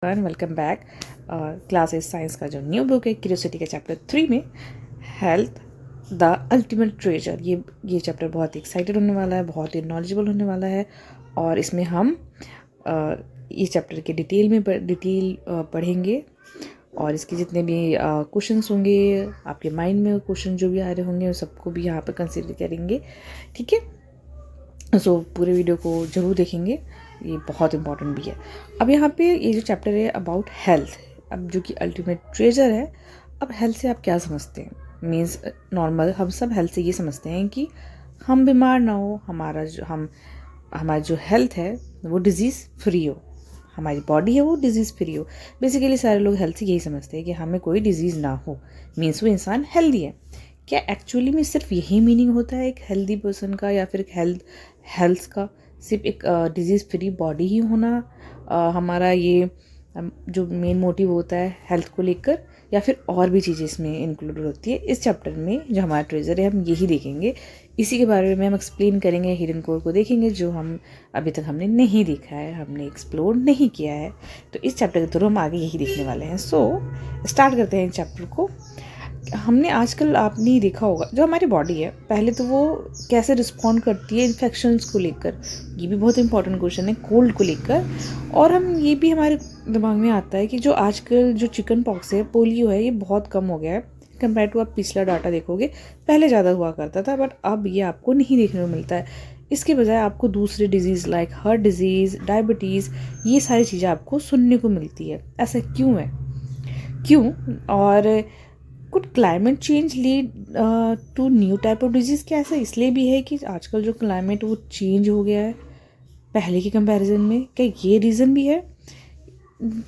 Welcome back. Class eight science का जो new book है क्यूरियोसिटी के चैप्टर 3 में हेल्थ द अल्टीमेट ट्रेजर, ये चैप्टर बहुत ही एक्साइटेड होने वाला है, बहुत ही नॉलेजेबल होने वाला है। और इसमें हम इस चैप्टर के डिटेल पढ़ेंगे और इसके जितने भी क्वेश्चंस होंगे, आपके माइंड में क्वेश्चन जो भी आ रहे होंगे, उन सबको भी यहाँ पर कंसिडर करेंगे। ठीक है, सो पूरे वीडियो को ज़रूर देखेंगे, ये बहुत इंपॉर्टेंट भी है। अब यहाँ पे ये जो चैप्टर है अबाउट हेल्थ, अब जो कि अल्टीमेट ट्रेजर है। अब हेल्थ से आप क्या समझते हैं? मीन्स नॉर्मल हम सब हेल्थ से ये समझते हैं कि हम बीमार ना हो, हमारा जो हेल्थ है वो डिजीज़ फ्री हो, हमारी बॉडी है वो डिजीज़ फ्री हो। बेसिकली सारे लोग हेल्थ से यही समझते हैं कि हमें कोई डिजीज़ ना हो, मीन्स वो इंसान हेल्दी है। क्या एक्चुअली में सिर्फ यही मीनिंग होता है एक हेल्दी पर्सन का, या फिर एक हेल्थ का सिर्फ एक डिजीज़ फ्री बॉडी ही होना हमारा ये जो मेन मोटिव होता है हेल्थ को लेकर, या फिर और भी चीज़ें इसमें इंक्लूड होती है? इस चैप्टर में जो हमारा ट्रेजर है हम यही देखेंगे, इसी के बारे में हम एक्सप्लेन करेंगे, हिडन कोर को देखेंगे जो हम अभी तक हमने नहीं देखा है, हमने एक्सप्लोर नहीं किया है। तो इस चैप्टर के थ्रू हम आगे यही देखने वाले हैं। सो स्टार्ट करते हैं इस चैप्टर को। हमने आजकल आपने देखा होगा जो हमारी बॉडी है, पहले तो वो कैसे रिस्पॉन्ड करती है इन्फेक्शंस को लेकर, ये भी बहुत इंपॉर्टेंट क्वेश्चन है, कोल्ड को लेकर। और हम ये भी हमारे दिमाग में आता है कि जो आजकल जो चिकन पॉक्स है, पोलियो है, ये बहुत कम हो गया है कंपेयर टू आप पिछला डाटा देखोगे, पहले ज़्यादा हुआ करता था, बट अब ये आपको नहीं देखने को मिलता है। इसके बजाय आपको दूसरे disease like heart disease, diabetes, ये सारी चीज़ें आपको सुनने को मिलती है। ऐसा क्यों है? क्यों? और could climate change lead to new type of disease? क्या ऐसा इसलिए भी है कि आजकल जो क्लाइमेट वो चेंज हो गया है पहले के कंपैरिजन में? क्या ये रीज़न भी है?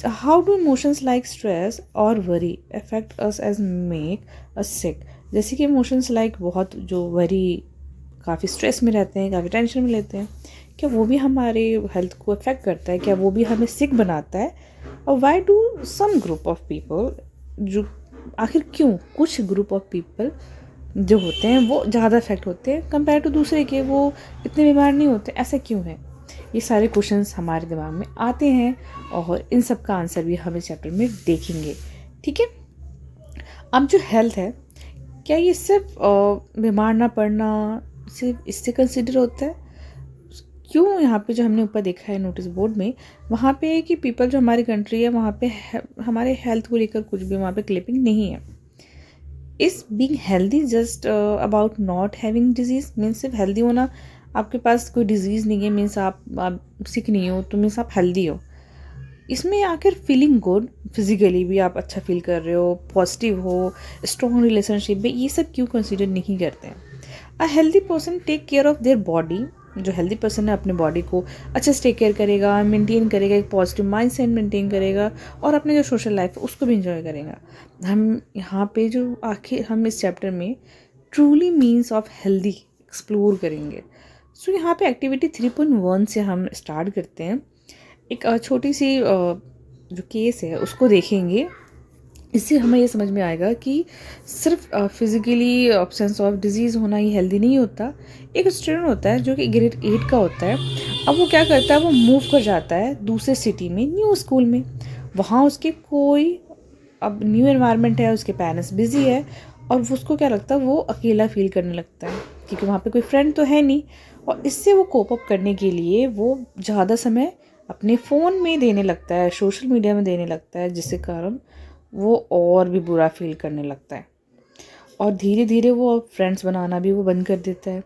How do emotions like stress और worry affect us as make us sick? जैसे कि इमोशंस लाइक बहुत जो वरी, काफ़ी स्ट्रेस में रहते हैं, काफ़ी टेंशन में लेते हैं, क्या वो भी हमारे हेल्थ को अफेक्ट करता है? क्या वो भी हमें सिक बनाता है? और why do some group of people, जो आखिर क्यों कुछ ग्रुप ऑफ पीपल जो होते हैं वो ज़्यादा इफेक्ट होते हैं कंपेयर टू दूसरे के, वो इतने बीमार नहीं होते? ऐसा क्यों है? ये सारे क्वेश्चंस हमारे दिमाग में आते हैं और इन सब का आंसर भी हम इस चैप्टर में देखेंगे। ठीक है, अब जो हेल्थ है, क्या ये सिर्फ बीमार ना पड़ना सिर्फ इससे कंसिडर होता है? क्यों यहाँ पे जो हमने ऊपर देखा है नोटिस बोर्ड में, वहाँ पे कि पीपल जो हमारी कंट्री है वहाँ पे हमारे हेल्थ को लेकर कुछ भी वहाँ पे क्लिपिंग नहीं है। Is being healthy just about not having disease? Means सिर्फ हेल्दी होना, आपके पास कोई डिजीज़ नहीं है मीन्स आप सिक नहीं हो तो मीन्स आप हेल्दी हो? इसमें आखिर फीलिंग गुड, फिजिकली भी आप अच्छा फील कर रहे हो, पॉजिटिव हो, स्ट्रॉन्ग रिलेशनशिप में, ये सब क्यों कंसिडर नहीं करते हैं? A healthy person take care of their body, जो हेल्दी पर्सन है अपने बॉडी को अच्छे से टेक केयर करेगा, मेंटेन करेगा, एक पॉजिटिव माइंडसेट मेंटेन करेगा और अपने जो सोशल लाइफ है उसको भी इंजॉय करेगा। हम यहाँ पे जो आखिर हम इस चैप्टर में truly means of healthy explore करेंगे। सो यहाँ पे एक्टिविटी 3.1 से हम स्टार्ट करते हैं। एक छोटी सी जो केस है उसको देखेंगे, इससे हमें ये समझ में आएगा कि सिर्फ फिजिकली अब्सेंस ऑफ डिजीज़ होना ही हेल्दी नहीं होता। एक स्टूडेंट होता है जो कि ग्रेड 8 का होता है, अब वो क्या करता है, वो मूव कर जाता है दूसरे सिटी में, न्यू स्कूल में। वहाँ उसके कोई, अब न्यू एनवायरनमेंट है, उसके पेरेंट्स बिजी है और उसको क्या लगता है, वो अकेला फील करने लगता है क्योंकि वहाँ पे कोई फ्रेंड तो है नहीं। और इससे वो कोप अप करने के लिए वो ज़्यादा समय अपने फ़ोन में देने लगता है, सोशल मीडिया में देने लगता है, जिसके कारण वो और भी बुरा फील करने लगता है और धीरे धीरे वो फ्रेंड्स बनाना भी वो बंद कर देता है।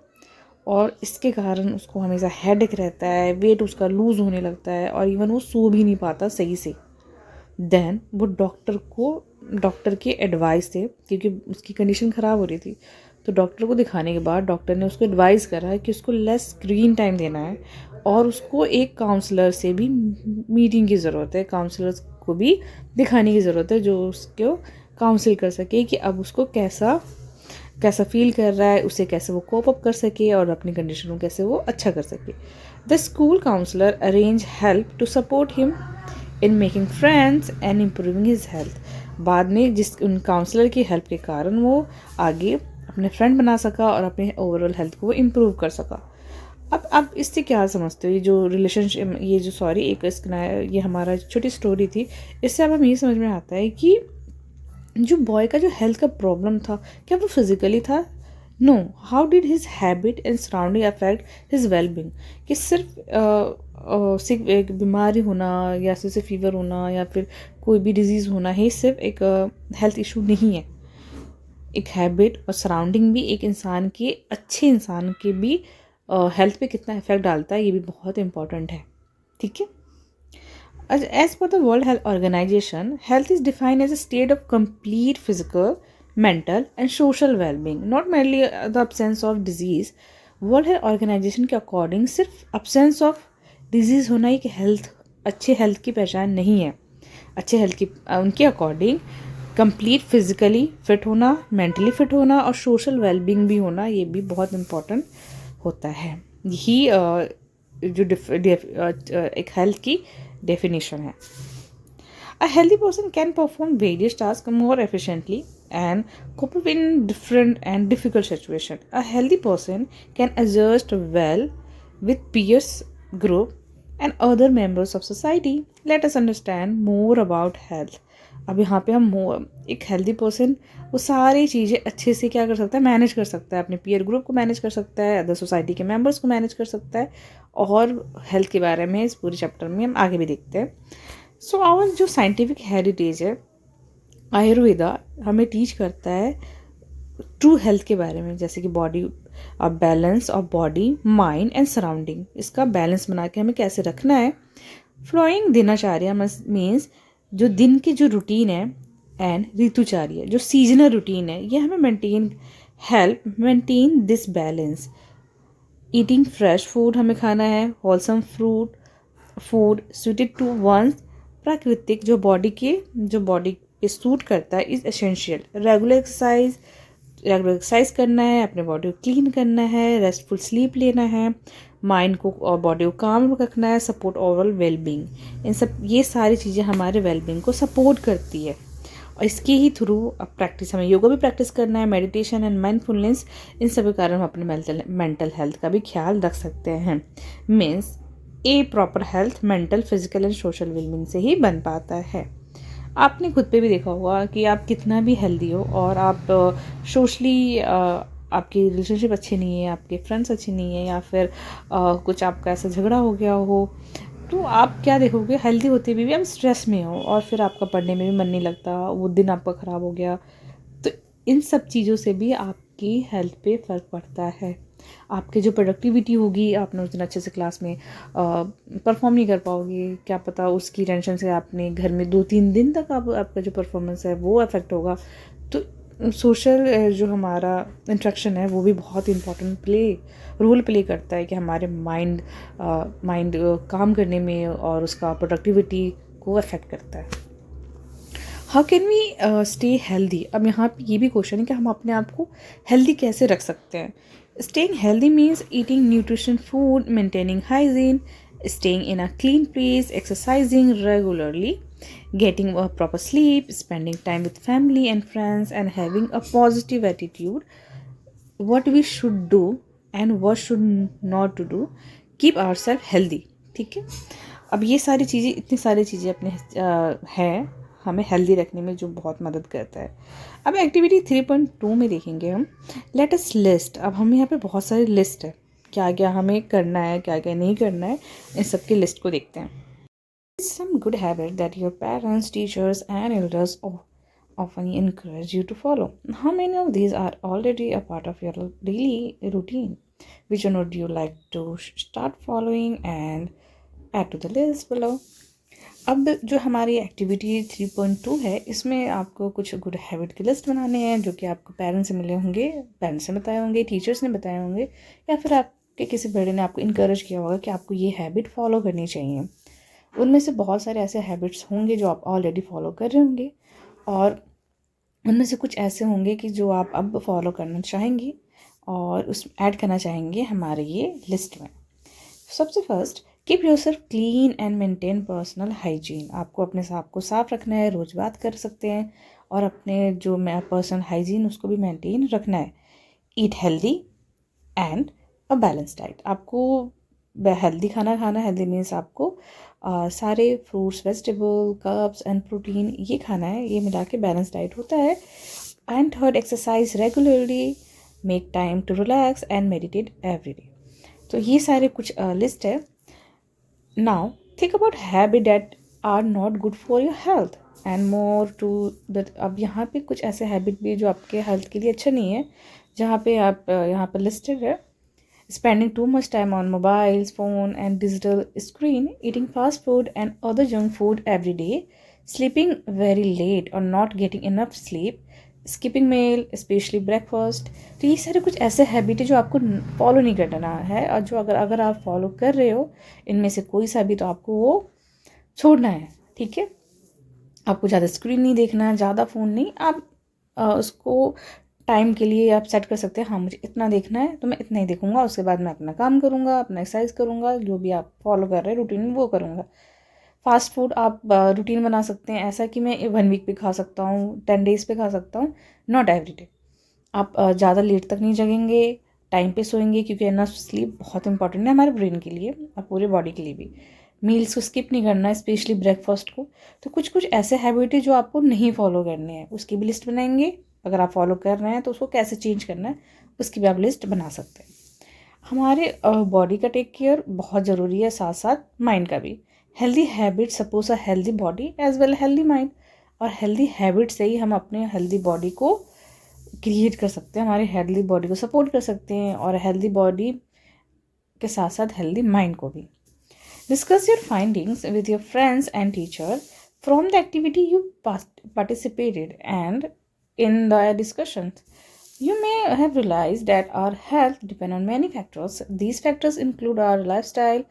और इसके कारण उसको हमेशा हेडेक रहता है, वेट उसका लूज़ होने लगता है और इवन वो सो भी नहीं पाता सही से। देन वो डॉक्टर के एडवाइस से, क्योंकि उसकी कंडीशन ख़राब हो रही थी, तो डॉक्टर को दिखाने के बाद डॉक्टर ने उसको एडवाइस करा कि उसको लेस स्क्रीन टाइम देना है और उसको एक काउंसलर से भी मीटिंग की ज़रूरत है, काउंसलर्स को भी दिखाने की ज़रूरत है जो उसको काउंसिल कर सके कि अब उसको कैसा फील कर रहा है, उसे कैसे वो कोप अप कर सके और अपनी कंडीशन को कैसे वो अच्छा कर सके। The school counsellor arrange help to support him in making friends and improving his health. बाद में उन काउंसलर की हेल्प के कारण वो आगे अपने फ्रेंड बना सका और अपने ओवरऑल हेल्थ को इम्प्रूव कर सका। अब आप इससे क्या समझते हो, ये जो रिलेशनशिप, ये जो सॉरी एक इसका ये हमारा छोटी स्टोरी थी, इससे अब हमें ये समझ में आता है कि जो बॉय का जो हेल्थ का प्रॉब्लम था, क्या वो फिजिकली था? No, how did his habit and surrounding affect his wellbeing? कि सिर्फ एक बीमारी होना या सिर्फ फीवर होना या फिर कोई भी डिजीज़ होना ही सिर्फ एक हेल्थ इशू नहीं है। एक हैबिट और सराउंडिंग भी एक इंसान के, अच्छे इंसान के भी हेल्थ पे कितना इफेक्ट डालता है, ये भी बहुत इंपॉर्टेंट है। ठीक है। As per the World Health Organization, health is defined as a state of complete physical, mental, and social well-being, not merely the absence of disease. World Health Organization के अकॉर्डिंग सिर्फ absence of disease होना ही कि अच्छे health की पहचान नहीं है। अच्छे हेल्थ की उनके अकॉर्डिंग कंप्लीट फिजिकली फिट होना, मेंटली फिट होना और सोशल वेलबींग भी होना, ये भी बहुत इम्पोर्टेंट होता है। यही जो एक हेल्थ की डेफिनेशन है। A healthy person can perform various tasks more efficiently and cope in different and difficult situations. A healthy person can adjust well with peers group and other members of society. Let us understand more about health. अब यहाँ पे हम एक healthy person वो सारी चीज़ें अच्छे से क्या कर सकता है, मैनेज कर सकता है, अपने पीयर ग्रुप को मैनेज कर सकता है, अदर सोसाइटी के मेंबर्स को मैनेज कर सकता है। और हेल्थ के बारे में इस पूरे चैप्टर में हम आगे भी देखते हैं। सो आवर जो साइंटिफिक हेरिटेज है, आयुर्वेदा हमें टीच करता है ट्रू हेल्थ के बारे में, जैसे कि body balance of body, mind and surrounding. इसका बैलेंस बना के हमें कैसे रखना है। फ्लोइंग दिनचर्या मीन्स जो दिन की जो रूटीन है, एंड ऋतुचार्य जो सीजनल रूटीन है, ये हमें maintain this balance. Eating fresh food हमें खाना है, wholesome food suited to one's, प्राकृतिक जो बॉडी पे सूट करता है इज एसेंशियल। रेगुलर एक्सरसाइज करना है, अपने बॉडी को क्लीन करना है, रेस्टफुल स्लीप लेना है, माइंड को और बॉडी को काम रखना है, सपोर्ट ओवरऑल वेलबींग। ये सारी चीज़ें हमारे वेलबींग को सपोर्ट करती है। और इसके ही थ्रू अब प्रैक्टिस, हमें योगा भी प्रैक्टिस करना है, मेडिटेशन एंड माइंडफुलनेस, इन सब के कारण हम अपने मेंटल हेल्थ का भी ख्याल रख सकते हैं। Means A proper health mental, physical and social wellbeing से ही बन पाता है। आपने खुद पे भी देखा होगा कि आप कितना भी हेल्दी हो और आप सोशली आपकी रिलेशनशिप अच्छी नहीं है, आपके फ्रेंड्स अच्छे नहीं है, या फिर कुछ आपका ऐसा झगड़ा हो गया हो, तो आप क्या देखोगे, हेल्दी होते हुए भी आप स्ट्रेस में हो और फिर आपका पढ़ने में भी मन नहीं लगता, वो दिन आपका ख़राब हो गया। तो इन सब चीज़ों से भी आपकी हेल्थ पे फ़र्क पड़ता है। आपकी जो प्रोडक्टिविटी होगी, आपने उस दिन अच्छे से क्लास में परफॉर्म नहीं कर पाओगे, क्या पता उसकी टेंशन से आपने घर में 2-3 दिन तक आपका जो परफॉर्मेंस है वो अफेक्ट होगा। तो सोशल जो हमारा इंट्रैक्शन है वो भी बहुत इम्पोर्टेंट रोल प्ले करता है कि हमारे माइंड काम करने में और उसका प्रोडक्टिविटी को अफेक्ट करता है। How can we stay healthy? अब यहाँ पे ये भी क्वेश्चन है कि हम अपने आप को हेल्दी कैसे रख सकते हैं। Staying healthy means eating nutrition food, maintaining hygiene, staying in a clean place, exercising regularly, getting a proper sleep, spending time with family and friends, and having a positive attitude. What we should do and what should not to do, keep ourselves healthy. ठीक है। अब ये सारी चीज़ें, इतनी सारी चीज़ें अपने हैं हमें हेल्दी रखने में जो बहुत मदद करता है। अब एक्टिविटी 3.2 में देखेंगे हम लेट अस लिस्ट। अब हम यहाँ पे बहुत सारी लिस्ट है, क्या क्या हमें करना है, क्या क्या नहीं करना है, इन सब की लिस्ट को देखते हैं। Some good habit that your parents, teachers and elders often encourage you to follow. How many of these are already a part of your daily routine? Which one would you like to start following and add to the list below? अब जो हमारी activity 3.2 है, इसमें आपको कुछ good habit की list बनाने हैं जो कि आपको पेरेंट्स से मिले होंगे, पेरेंट्स ने बताए होंगे, टीचर्स ने बताए होंगे, या फिर आपके किसी बड़े ने आपको इनकरेज किया होगा कि आपको ये हैबिट फॉलो करनी चाहिए। उनमें से बहुत सारे ऐसे हैबिट्स होंगे जो आप ऑलरेडी फॉलो कर रहे होंगे, और उनमें से कुछ ऐसे होंगे कि जो आप अब फॉलो करना चाहेंगे और उस ऐड करना चाहेंगे हमारे ये लिस्ट में। सबसे first, keep yourself clean and maintain personal hygiene. आपको अपने आप को साफ रखना है, रोज़ बात कर सकते हैं, और अपने जो पर्सनल हाइजीन उसको भी मेंटेन रखना है। Eat healthy and a balance diet. आपको हेल्दी खाना खाना, हेल्दी मीन्स आपको सारे fruits, vegetable, curbs and protein ये खाना है, ये मिला के बैलेंस डाइट होता है। And third, exercise regularly, make time to relax and meditate every day. तो ये सारे कुछ लिस्ट है। Now think about habit that are not good for your health and more to that. अब यहाँ पे कुछ ऐसे हैबिट भी जो आपके हेल्थ के लिए अच्छा नहीं है, जहाँ पे आप यहाँ पर लिस्टेड है। Spending too much time on mobiles, phone and digital screen, eating fast food and other junk food every day, sleeping very late or not getting enough sleep, skipping meal, especially breakfast। तो ये सारे कुछ ऐसे habit है जो आपको follow नहीं करना है, और जो अगर आप फॉलो कर रहे हो इनमें से कोई सा भी, तो आपको वो छोड़ना है। ठीक है, आपको ज़्यादा स्क्रीन नहीं देखना है, ज़्यादा फ़ोन नहीं। आप उसको टाइम के लिए आप सेट कर सकते हैं, हाँ मुझे इतना देखना है तो मैं इतना ही देखूंगा, उसके बाद मैं अपना काम करूंगा, अपना एक्सरसाइज करूंगा, जो भी आप फॉलो कर रहे हैं रूटीन में वो करूंगा। फास्ट फूड आप रूटीन बना सकते हैं ऐसा कि मैं 1 वीक पे खा सकता हूँ, 10 डेज पे खा सकता हूँ, नॉट एवरी डे। आप ज़्यादा लेट तक नहीं जगेंगे, टाइम पे सोएंगे, क्योंकि इनफ स्लीप बहुत इंपॉर्टेंट है हमारे ब्रेन के लिए और पूरे बॉडी के लिए भी। मील्स को स्किप नहीं करना है, स्पेशली ब्रेकफास्ट को। तो कुछ कुछ ऐसे हैबिट है जो आपको नहीं फॉलो करने हैं, उसकी भी लिस्ट बनाएंगे। अगर आप फॉलो कर रहे हैं तो उसको कैसे चेंज करना है उसकी भी आप लिस्ट बना सकते हैं। हमारे बॉडी का टेक केयर बहुत ज़रूरी है, साथ साथ माइंड का भी। Healthy habit suppose a healthy body as well healthy mind. और हेल्दी हैबिट से ही हम अपने हेल्दी बॉडी को क्रिएट कर सकते हैं, हमारी हेल्दी बॉडी को सपोर्ट कर सकते हैं, और हेल्दी बॉडी के साथ साथ हेल्दी माइंड को भी। Discuss your findings with your friends and teacher from the activity you participated, and in the discussions, you may have realized that our health depend on many factors. These factors include our lifestyle,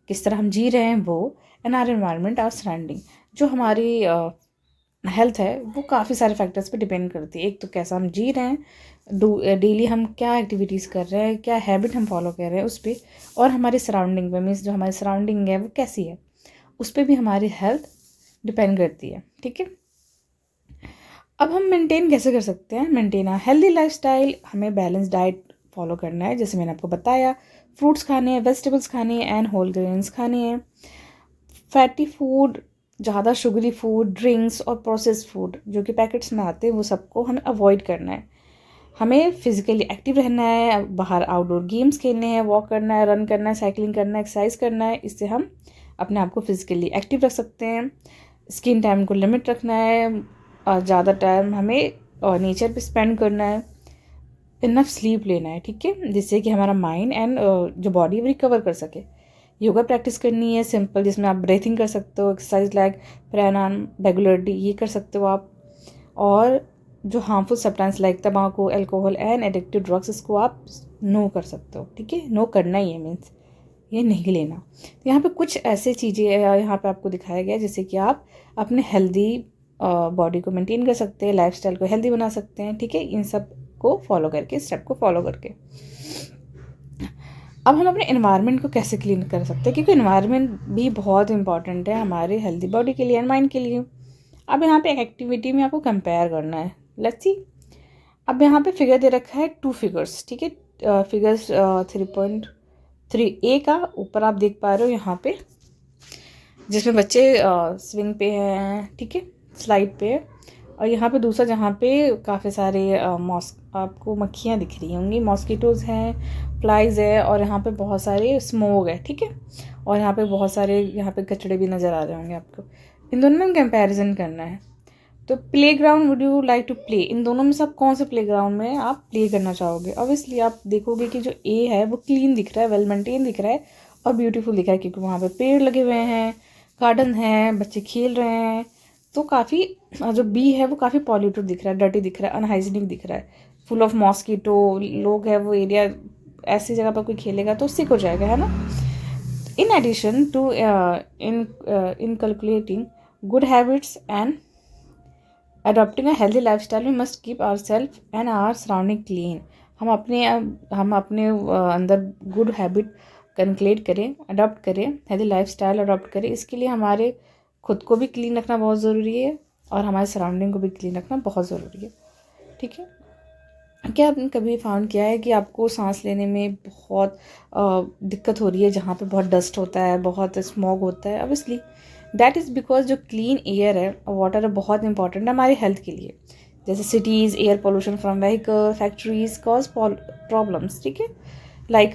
किस तरह हम जी रहे हैं वो, and our environment, our surrounding। जो हमारी health है वो काफ़ी सारे फैक्टर्स पे डिपेंड करती है। एक तो कैसा हम जी रहे हैं, डेली हम क्या एक्टिविटीज़ कर रहे हैं, क्या हैबिट हम फॉलो कर रहे हैं उस पर, और हमारे सराउंडिंग पे, मीन्स जो हमारी सराउंडिंग है वो कैसी है, उस पर भी हमारी हेल्थ डिपेंड करती है। ठीक है, अब हम मेंटेन कैसे कर सकते हैं? मेंटेन अ हेल्दी लाइफस्टाइल, हमें बैलेंस डाइट फॉलो करना है, जैसे मैंने आपको बताया, फ्रूट्स खाने हैं, वेजिटेबल्स खाने हैं एंड होल ग्रेन्स खाने हैं। फैटी फूड, ज़्यादा शुगरी फूड, ड्रिंक्स और प्रोसेस्ड फूड जो कि पैकेट्स में आते हैं वो सबको हमें अवॉइड करना है। हमें फिजिकली एक्टिव रहना है, बाहर आउटडोर गेम्स खेलने हैं, वॉक करना है, रन करना है, साइकिलिंग करना है, एक्सरसाइज करना है। इससे हम अपने आप को फिजिकली एक्टिव रख सकते हैं। स्क्रीन टाइम को लिमिट रखना है, ज़्यादा टाइम हमें नेचर पे स्पेंड करना है, इनफ स्लीप लेना है। ठीक है, जिससे कि हमारा माइंड एंड जो बॉडी रिकवर कर सके। योगा प्रैक्टिस करनी है सिंपल, जिसमें आप ब्रीथिंग कर सकते हो, एक्सरसाइज लाइक प्राणायाम रेगुलरली ये कर सकते हो आप। और जो हार्मफुल सब्सटेंस लाइक तम्बाकू, अल्कोहल एंड एडिक्टिव ड्रग्स, इसको आप नो कर सकते हो। ठीक है, नो करना ही है, मीन्स ये नहीं लेना। तो यहाँ पे कुछ ऐसे चीज़ें यहाँ पे आपको दिखाया गया है जिससे कि आप अपने हेल्दी बॉडी को मेंटेन कर सकते हैं, लाइफस्टाइल को हेल्दी बना सकते हैं। ठीक है, इन सब को फॉलो करके, स्टेप को फॉलो करके। अब हम अपने एनवायरनमेंट को कैसे क्लीन कर सकते हैं, क्योंकि एनवायरनमेंट भी बहुत इंपॉर्टेंट है हमारे हेल्दी बॉडी के लिए एंड माइंड के लिए। अब यहाँ पे एक एक्टिविटी में आपको कंपेयर करना है, लेट्स सी। अब यहाँ पे फिगर दे रखा है 2 फिगर्स। ठीक है, फिगर्स 3.3a का ऊपर आप देख पा रहे हो यहाँ पे, जिसमें बच्चे स्विंग पे हैं। ठीक है, स्लाइड पे है। और यहाँ पे दूसरा जहाँ पे काफ़ी सारे आपको मक्खियाँ दिख रही होंगी, मॉस्किटोज़ हैं, फ्लाइज है, और यहाँ पे बहुत सारे स्मोक है। ठीक है, और यहाँ पे बहुत सारे यहाँ पे कचड़े भी नज़र आ रहे होंगे आपको। इन दोनों में कंपैरिजन करना है। तो play ground, would you like to play, इन दोनों में से आप कौन से प्ले ग्राउंड में आप प्ले करना चाहोगे? ऑब्वियसली आप देखोगे कि जो ए है वो क्लीन दिख रहा है, वेल मेंटेन दिख रहा है और ब्यूटीफुल दिख रहा है, क्योंकि वहाँ पे पेड़ लगे हुए हैं, गार्डन है, बच्चे खेल रहे हैं। तो काफ़ी जो बी है वो काफ़ी पॉल्यूटेड दिख रहा है, डर्टी दिख रहा है, अनहाइजीनिक दिख रहा है, फुल ऑफ मॉस्किटो, लोग है वो एरिया, ऐसी जगह पर कोई खेलेगा तो सिक हो जाएगा, है ना। In addition to in calculating good habits and adopting a healthy lifestyle, we must keep ourselves and our surrounding clean। हम अपने अंदर गुड हैबिट कैलकुलेट करें, अडॉप्ट करें, हेल्दी लाइफस्टाइल अडॉप्ट करें। इसके लिए हमारे खुद को भी क्लीन रखना बहुत ज़रूरी है और हमारे सराउंडिंग को भी क्लीन रखना बहुत ज़रूरी है। ठीक है, क्या आपने कभी फाउंड किया है कि आपको सांस लेने में बहुत दिक्कत हो रही है जहाँ पे बहुत डस्ट होता है, बहुत स्मॉग होता है? ऑब्वियसली दैट इज़ बिकॉज जो क्लीन एयर है और वाटर है बहुत इंपॉर्टेंट है हमारी हेल्थ के लिए। जैसे cities air pollution from vehicle factories cause problems, ठीक है, लाइक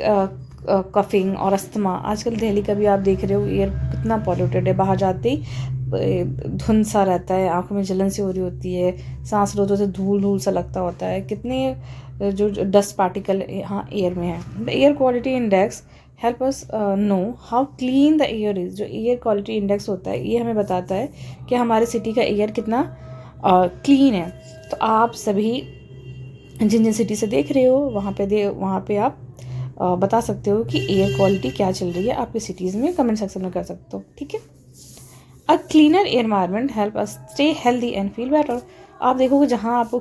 कफिंग और अस्थमा। आजकल दिल्ली का भी आप देख रहे हो एयर कितना पॉल्यूटेड है, बाहर जाते ही धुंध सा रहता है, आंखों में जलन सी हो रही होती है, सांस लो तो धूल धूल सा लगता होता है, कितने जो डस्ट पार्टिकल यहाँ एयर में है। The air quality index help us know how clean the air is. जो एयर क्वालिटी इंडेक्स होता है ये हमें बताता है कि हमारे सिटी का एयर कितना क्लीन है। तो आप सभी जिन जिन सिटी से देख रहे हो वहाँ पे आप बता सकते हो कि एयर क्वालिटी क्या चल रही है आपकी सिटीज़ में, कमेंट सेक्शन में कर सकते हो, ठीक है। A cleaner environment help us stay healthy and feel better. आप देखोगे जहाँ आपको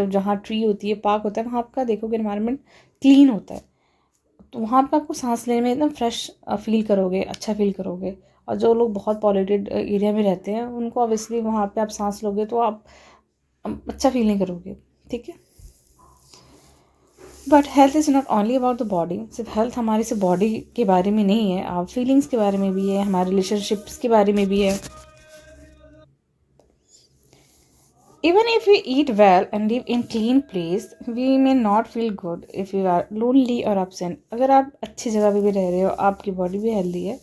जहाँ ट्री होती है, पार्क होता है, वहाँ आपका देखोगे एनवायरनमेंट क्लीन होता है, तो वहाँ पर आपको सांस लेने में एकदम फ्रेश फील करोगे, अच्छा फील करोगे। और जो लोग बहुत पॉल्यूटेड एरिया में रहते हैं उनको ऑब्वियसली वहाँ पे आप सांस लोगे तो आप अच्छा फील नहीं करोगे, ठीक है। But health is not only about the body. सिर्फ हेल्थ हमारी सिर्फ बॉडी के बारे में नहीं है, आप फीलिंग्स के बारे में भी है, हमारे रिलेशनशिप्स के बारे में भी है। Even if we eat well and live in clean place, we may not feel good if you are lonely or absent. अगर आप अच्छी जगह पे भी रह रहे हो, आपकी बॉडी भी हेल्दी है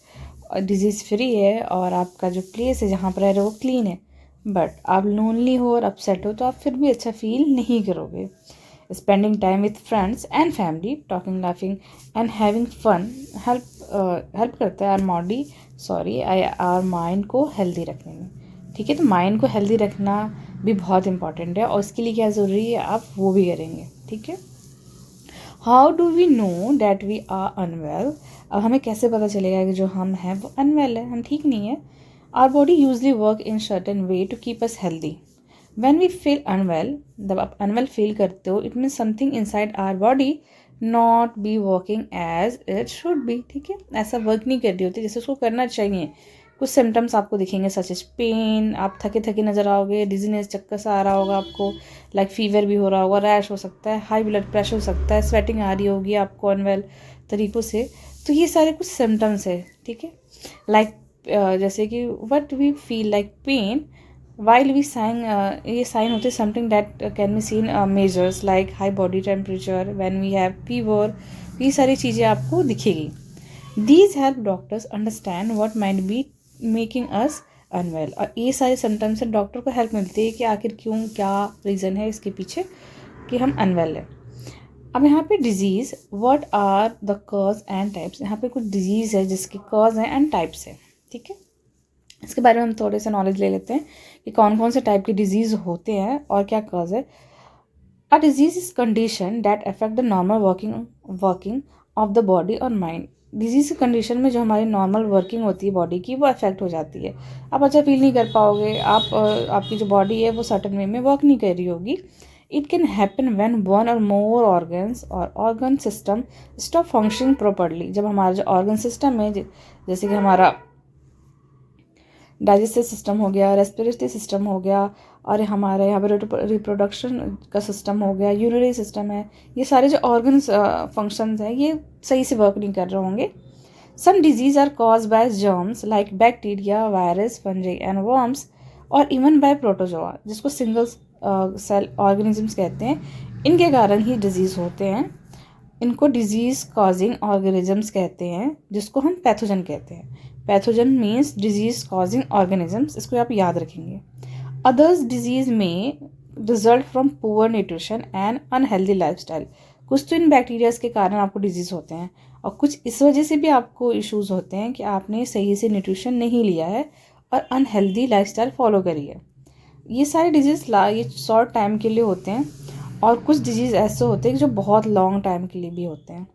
और डिजीज़ फ्री है और आपका जो प्लेस है जहाँ पर रह रहे हो वो क्लीन है, बट आप लोनली हो और अपसेट हो तो आप फिर भी अच्छा फील नहीं करोगे। Spending time with friends and family, talking laughing and having fun help करता है आवर माइंड को हेल्दी रखने में, ठीक है। तो माइंड को हेल्दी रखना भी बहुत इंपॉर्टेंट है और उसके लिए क्या ज़रूरी है आप वो भी करेंगे, ठीक है। How do we know that we are unwell. अब हमें कैसे पता चलेगा कि जो हम हैं वो अनवेल है, हम ठीक नहीं है। Our body usually work in certain way to keep us healthy. When we feel unwell, जब आप अनवेल फील करते हो, it means something inside our body not be working as it should be, ठीक है। ऐसा वर्क नहीं कर रही होती जैसे उसको करना चाहिए। कुछ सिम्टम्स आपको दिखेंगे सच एज पेन, आप थके थके नज़र आओगे, डिजीनेस, चक्कर सा आ रहा होगा आपको, लाइक फीवर भी हो रहा होगा, रैश हो सकता है, हाई ब्लड प्रेशर हो सकता है, स्वेटिंग आ रही होगी आपको अनवेल तरीक़ों से। तो ये सारे कुछ सिम्टम्स है, ठीक है। लाइक जैसे कि what we feel like pain while we sign, ये साइन होते something that can be seen measures like high body temperature, when we have fever, ये सारी चीज़ें आपको दिखेगी। These help doctors understand what might be making us unwell. और ये सारे सिम्टम्स से डॉक्टर को हेल्प मिलती है कि आखिर क्यों, क्या रीज़न है इसके पीछे कि हम अनवेल हैं। अब यहाँ पे disease, what are the cause and types. यहाँ पे कुछ डिजीज़ है जिसके कॉज हैं एंड टाइप्स है, ठीक है। इसके बारे में हम थोड़े से नॉलेज ले लेते हैं कि कौन कौन से टाइप के डिजीज़ होते हैं और क्या कॉज है। A disease is condition that affect the normal working of the body और माइंड। डिजीज़ की कंडीशन में जो हमारी नॉर्मल वर्किंग होती है बॉडी की वो अफेक्ट हो जाती है, आप अच्छा फील नहीं कर पाओगे, आपकी जो बॉडी है वो सर्टन वे में वर्क नहीं कर रही होगी। It can happen when one और मोर ऑर्गन्स और organ system stop functioning properly. जब हमारा जो ऑर्गन सिस्टम है, जैसे कि हमारा डाइजेस्टिव सिस्टम हो गया, रेस्पिरेटरी सिस्टम हो गया, और हमारे यहाँ पर रिप्रोडक्शन का सिस्टम हो गया, यूरिनरी सिस्टम है, ये सारे जो ऑर्गन्स फंक्शंस हैं ये सही से वर्क नहीं कर रहे होंगे। Some disease are cause by germs like bacteria, virus, fungi and worms, और इवन बाय प्रोटोजोआ, जिसको सिंगल सेल ऑर्गेनिजम्स कहते हैं। इनके कारण ही डिजीज़ होते हैं। इनको डिजीज़ कॉजिंग ऑर्गेनिजम्स कहते हैं, जिसको हम पैथोजन कहते हैं। Pathogen means disease causing organisms, इसको आप याद रखेंगे। अदर्स डिजीज़ में result from poor nutrition and unhealthy lifestyle. कुछ तो इन बैक्टीरियाज के कारण आपको डिजीज़ होते हैं और कुछ इस वजह से भी आपको इश्यूज़ होते हैं कि आपने सही से न्यूट्रिशन नहीं लिया है और अनहेल्दी लाइफस्टाइल फॉलो करी है। ये सारे डिजीज़ ये शॉर्ट टाइम के लिए होते हैं और कुछ डिजीज़ ऐसे होते हैं जो बहुत लॉन्ग टाइम के लिए भी होते हैं।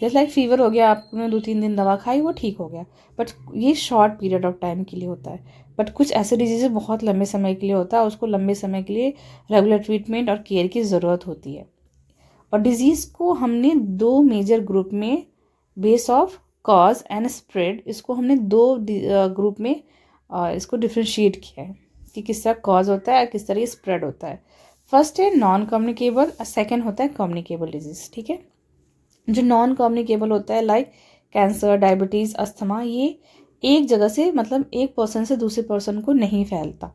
जैसे लाइक फीवर हो गया, आपने 2-3 दिन दवा खाई वो ठीक हो गया, बट ये शॉर्ट पीरियड ऑफ टाइम के लिए होता है। बट कुछ ऐसे डिजीज़ बहुत लंबे समय के लिए होता है, उसको लंबे समय के लिए रेगुलर ट्रीटमेंट और केयर की ज़रूरत होती है। और डिजीज़ को हमने 2 मेजर ग्रुप में, base of cause and spread, इसको हमने 2 ग्रुप में इसको डिफ्रेंशिएट किया है कि किस तरह कॉज होता है और किस तरह ये स्प्रेड होता है। फर्स्ट है नॉन कम्युनिकेबल, सेकेंड होता है कम्युनिकेबल डिजीज़, ठीक है। जो नॉन कम्युनिकेबल होता है लाइक कैंसर, डायबिटीज़, अस्थमा, ये एक जगह से मतलब एक पर्सन से दूसरे पर्सन को नहीं फैलता।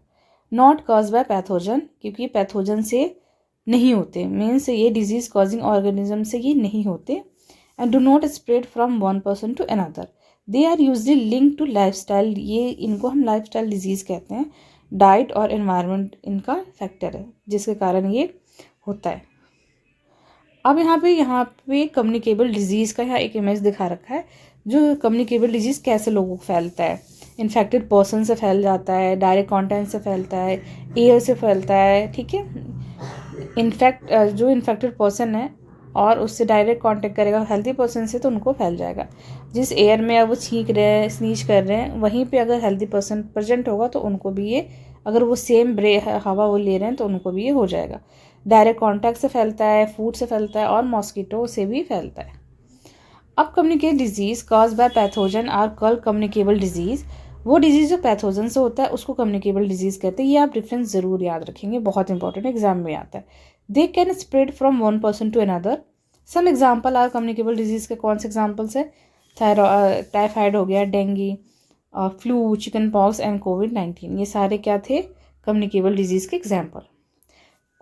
नॉट कॉज बाय पैथोजन, क्योंकि पैथोजन से नहीं होते, मीन्स ये डिजीज़ कॉजिंग ऑर्गेनिज्म से ये नहीं होते। And do not spread from one person to another. They are usually link to lifestyle, ये इनको हम लाइफस्टाइल डिजीज़ कहते हैं। डाइट और एनवायरनमेंट इनका फैक्टर है जिसके कारण ये होता है। अब यहाँ पे कम्युनिकेबल डिजीज़ का यहाँ एक इमेज दिखा रखा है, जो कम्युनिकेबल डिजीज़ कैसे लोगों को फैलता है। इन्फेक्टेड पर्सन से फैल जाता है, डायरेक्ट कॉन्टैक्ट से फैलता है, एयर से फैलता है, ठीक है। जो इन्फेक्टेड पर्सन है और उससे डायरेक्ट कांटेक्ट करेगा हेल्दी पर्सन से तो उनको फैल जाएगा। जिस एयर में अब वो छींक रहे हैं, स्नीज कर रहे हैं, वहीं पे अगर हेल्दी पर्सन प्रेजेंट होगा तो उनको भी ये, अगर वो सेम हवा वो ले रहे हैं तो उनको भी ये हो जाएगा। डायरेक्ट कांटेक्ट से फैलता है, फूड से फैलता है और मॉस्किटो से भी फैलता है। अब communicate disease cause by pathogen are called communicable disease. वो डिजीज़ जो पैथोजन से होता है उसको कम्युनिकेबल डिजीज़ कहते हैं। ये आप डिफरेंस ज़रूर याद रखेंगे, बहुत इंपॉर्टेंट एग्जाम में आता है। They can spread from one person to another. Some example are communicable disease के कौन से एग्जाम्पल्स है? टाइफाइड हो गया, dengue, flu, chicken pox and कोविड-19, ये सारे क्या थे? कम्युनिकेबल डिजीज़ के एग्जाम्पल।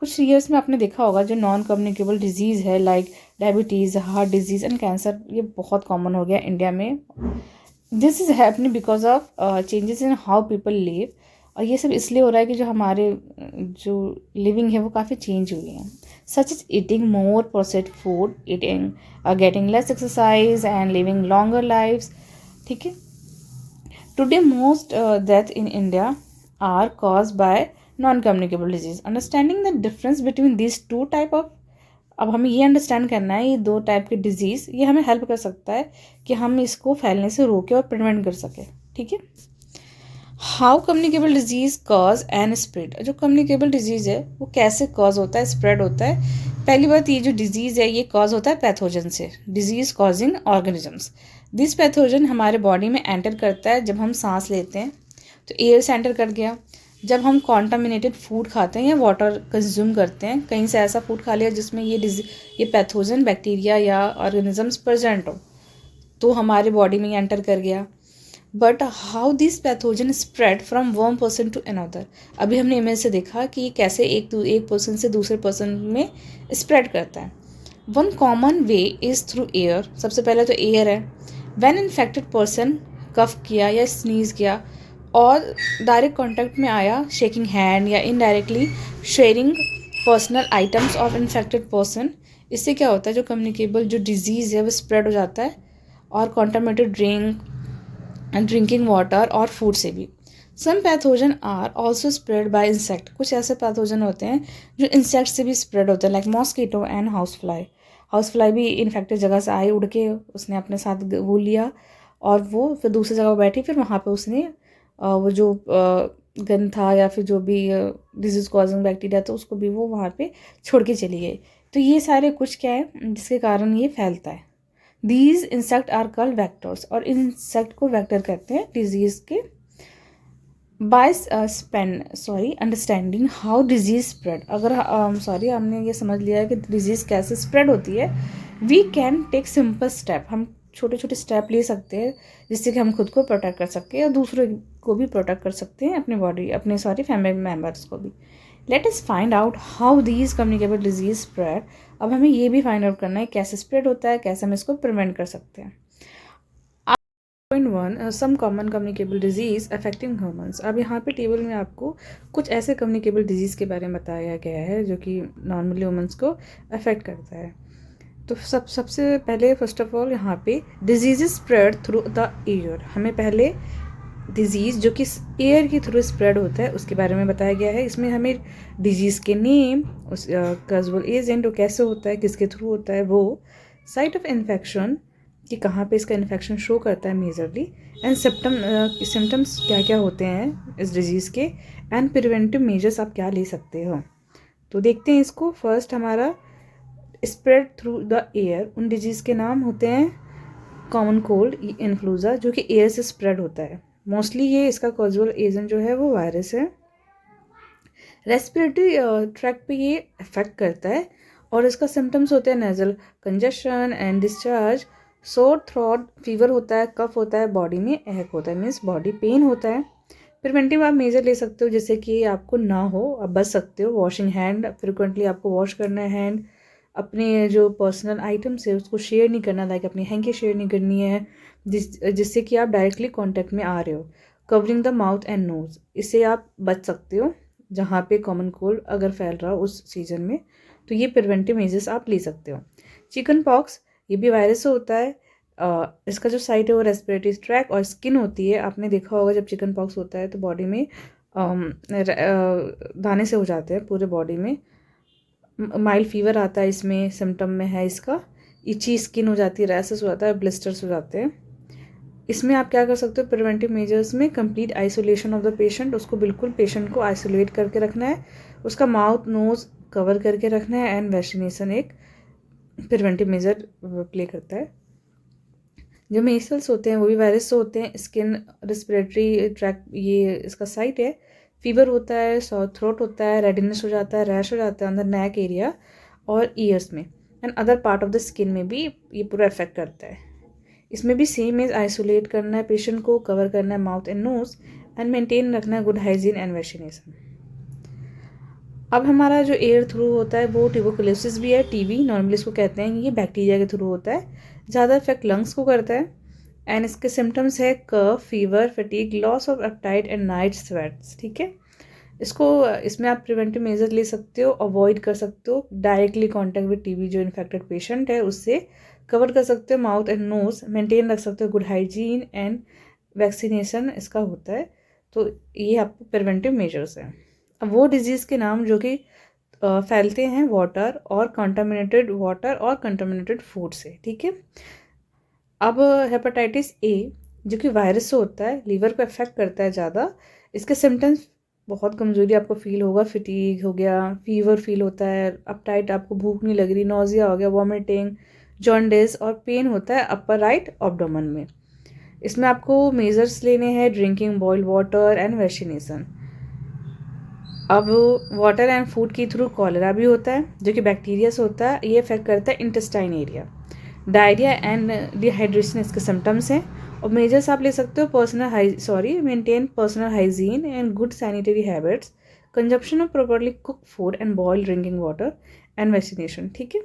कुछ ईयर्स में आपने देखा होगा जो नॉन कम्युनिकेबल डिजीज़ है like diabetes, heart disease and cancer, ये बहुत कॉमन हो गया इंडिया में। This is happening because of changes in how people live. और ये सब इसलिए हो रहा है कि जो हमारे जो लिविंग है वो काफ़ी चेंज हुई है, such is eating more processed food, eating getting less exercise and living longer lives, ठीक है। Today most death in India are cause by non communicable disease. Understanding the difference between this two type of, अब हमें ये understand करना है ये दो type के डिजीज़, ये हमें हेल्प कर सकता है कि हम इसको फैलने से रोकें और प्रिवेंट कर सकें, ठीक है। How communicable disease cause and spread. जो कम्युनिकेबल डिजीज़ है वो कैसे कॉज होता है, स्प्रेड होता है? पहली बात, ये जो डिजीज़ है ये कॉज होता है पैथोजन से, disease causing organisms. This pathogen हमारे बॉडी में एंटर करता है जब हम सांस लेते हैं, तो एयर से एंटर कर गया। जब हम कॉन्टामिनेटेड फूड खाते हैं या वाटर कंज्यूम करते हैं, कहीं से ऐसा फूड खा लिया जिसमें ये पैथोजन बैक्टीरिया या ऑर्गेनिजम्स प्रेजेंट हो, तो हमारे बॉडी में एंटर कर गया। But how this pathogen spread from one person to another. अभी हमने इमेज से देखा कि ये कैसे एक पर्सन से दूसरे पर्सन में स्प्रेड करता है। One common way is through air. सबसे पहले तो एयर है। व्हेन इन्फेक्टेड पर्सन कफ किया या स्नीज किया और डायरेक्ट कॉन्टैक्ट में आया, शेकिंग हैंड या indirectly sharing personal items of infected person, इससे क्या होता है, जो कम्युनिकेबल जो डिजीज़ है वो स्प्रेड हो जाता है। और कॉन्टामिनेटेड ड्रिंकिंग वाटर और फूड से भी। Some pathogen are also spread by insect. कुछ ऐसे पैथोजन होते हैं जो इंसेक्ट से भी स्प्रेड होते हैं like mosquito and house fly. House fly भी इन्फेक्टेड जगह से आई, उड़ के उसने अपने साथ वो लिया और वो फिर दूसरी जगह बैठी, फिर वहाँ पे उसने वो जो गंद था या फिर जो भी डिजीज़ कॉजिंग बैक्टीरिया था उसको भी वो वहाँ पे छोड़ के चली गई। तो ये सारे कुछ क्या है जिसके कारण ये फैलता है। These insect are called vectors. और इंसेक्ट को वेक्टर कहते हैं डिजीज़ के। By understanding how disease spread. अगर हमने ये समझ लिया है कि डिजीज़ कैसे स्प्रेड होती है, we can take simple step. हम छोटे छोटे स्टेप ले सकते हैं जिससे कि हम खुद को प्रोटेक्ट कर सकते हैं और दूसरों को भी प्रोटेक्ट कर सकते हैं, अपने फैमिली मेम्बर्स को भी। Let us find out how these communicable disease spread. अब हमें ये भी फाइंड आउट करना है कैसे स्प्रेड होता है, कैसे हम इसको प्रिवेंट कर सकते हैं। 1. Some common communicable disease affecting humans. अब यहाँ पे टेबल में आपको कुछ ऐसे कम्युनिकेबल डिजीज़ के बारे में बताया गया है जो कि नॉर्मली ह्यूमंस को अफेक्ट करता है। तो सबसे पहले फर्स्ट ऑफ ऑल यहाँ पे disease spread through the air. हमें पहले डिजीज़ जो कि एयर के थ्रू स्प्रेड होता है उसके बारे में बताया गया है। इसमें हमें डिजीज़ के नेम, उस कॉजेबल एजेंट, वो कैसे होता है, किसके थ्रू होता है, वो साइट ऑफ इन्फेक्शन कि कहाँ पे इसका इन्फेक्शन शो करता है मेजरली, एंड सिम्टम्स क्या क्या होते हैं इस डिजीज़ के, एंड प्रिवेंटिव मेजर्स आप क्या ले सकते हो। तो देखते हैं इसको। फर्स्ट हमारा स्प्रेड थ्रू द एयर। उन डिजीज़ के नाम होते हैं कॉमन कोल्ड, इन्फ्लुएंजा, जो कि एयर से स्प्रेड होता है मोस्टली। ये इसका कॉजेबल एजेंट जो है वो वायरस है। रेस्पिरेटरी ट्रैक पे ये इफेक्ट करता है और इसका सिम्टम्स होते हैं nasal congestion and discharge, sore throat, fever होता है, कफ होता है, बॉडी में ehec होता है मीन्स बॉडी पेन होता है। प्रिवेंटिव आप मेजर ले सकते हो जैसे कि आपको ना हो, आप बच सकते हो। वॉशिंग हैंड, फ्रिक्वेंटली आपको वॉश करना है हैंड। अपने जो पर्सनल आइटम्स है उसको शेयर नहीं करना, लाइक अपनी हैंकी शेयर नहीं करनी है जिससे कि आप डायरेक्टली कांटेक्ट में आ रहे हो। Covering the mouth and nose, इससे आप बच सकते हो जहाँ पे कॉमन कोल्ड अगर फैल रहा हो उस सीजन में, तो ये प्रिवेंटिव मेजर्स आप ले सकते हो। चिकन पॉक्स, ये भी वायरस से होता है। इसका जो साइट है वो रेस्पिरेटरी ट्रैक और स्किन होती है। आपने देखा होगा जब चिकन पॉक्स होता है तो बॉडी में दाने से हो जाते हैं पूरे बॉडी में। माइल्ड फीवर आता है, इसमें सिम्टम में है इसका। इची स्किन हो जाती है, रैसेस हो जाता है, ब्लिस्टर्स हो जाते हैं। इसमें आप क्या कर सकते हो प्रिवेंटिव मेजर्स में, complete isolation of the patient, उसको बिल्कुल पेशेंट को आइसोलेट करके रखना है, उसका माउथ नोज कवर करके रखना है एंड वैक्सीनेशन एक प्रिवेंटिव मेजर प्ले करता है। जो मेसल्स होते हैं वो भी वायरस से होते हैं। स्किन रेस्पिरेटरी ट्रैक ये इसका साइट है। फीवर होता है, सॉर थ्रोट होता है, रेडनेस हो जाता है, रैश हो जाता है अंदर नेक एरिया और ईयर्स में and other part of the skin में भी ये पूरा इफेक्ट करता है। इसमें भी सेम एज आइसोलेट करना है पेशेंट को, कवर करना है mouth and nose and maintain रखना है गुड हाइजीन एंड वैक्सीनेशन। अब हमारा जो एयर थ्रू होता है वो ट्यूबरकुलोसिस भी है, टीबी नॉर्मली इसको कहते हैं। ये बैक्टीरिया के थ्रू होता है, ज़्यादा इफेक्ट लंग्स को करता है एंड इसके सिम्टम्स है cough, fever, fatigue, loss of appetite and night sweats. ठीक है, इसमें आप प्रिवेंटिव मेजर ले सकते हो, अवॉइड कर सकते हो डायरेक्टली कॉन्टैक्ट विद टीबी जो इन्फेक्टेड पेशेंट है उससे, कवर कर सकते हो माउथ एंड नोज, मेंटेन रख सकते हो गुड हाइजीन एंड वैक्सीनेशन इसका होता है। तो ये आपको प्रिवेंटिव मेजर्स हैं। अब वो डिजीज़ के नाम जो कि फैलते हैं वाटर और कंटामिनेटेड फूड से। ठीक है, अब हेपेटाइटिस ए जो कि वायरस से होता है, लीवर को अफेक्ट करता है ज़्यादा। इसके सिम्टम्स बहुत कमज़ोरी आपको फील होगा, फटीग हो गया, फीवर फील होता है, अपटाइट, आपको भूख नहीं लग रही, नोजिया हो गया, वॉमिटिंग, जॉन्डिस और पेन होता है अपर राइट एब्डोमेन में। इसमें आपको मेजर्स लेने हैं, drinking boiled water and vaccination. अब वाटर एंड फूड के थ्रू कॉलेरा भी होता है जो कि बैक्टीरिया से होता है, ये इफेक्ट करता है intestine area. Diarrhoea and dehydration इसके सिम्टम्स हैं और मेजर्स आप ले सकते हो maintain personal hygiene and good sanitary habits, consumption of properly cook food and boiled drinking water and vaccination. ठीक है,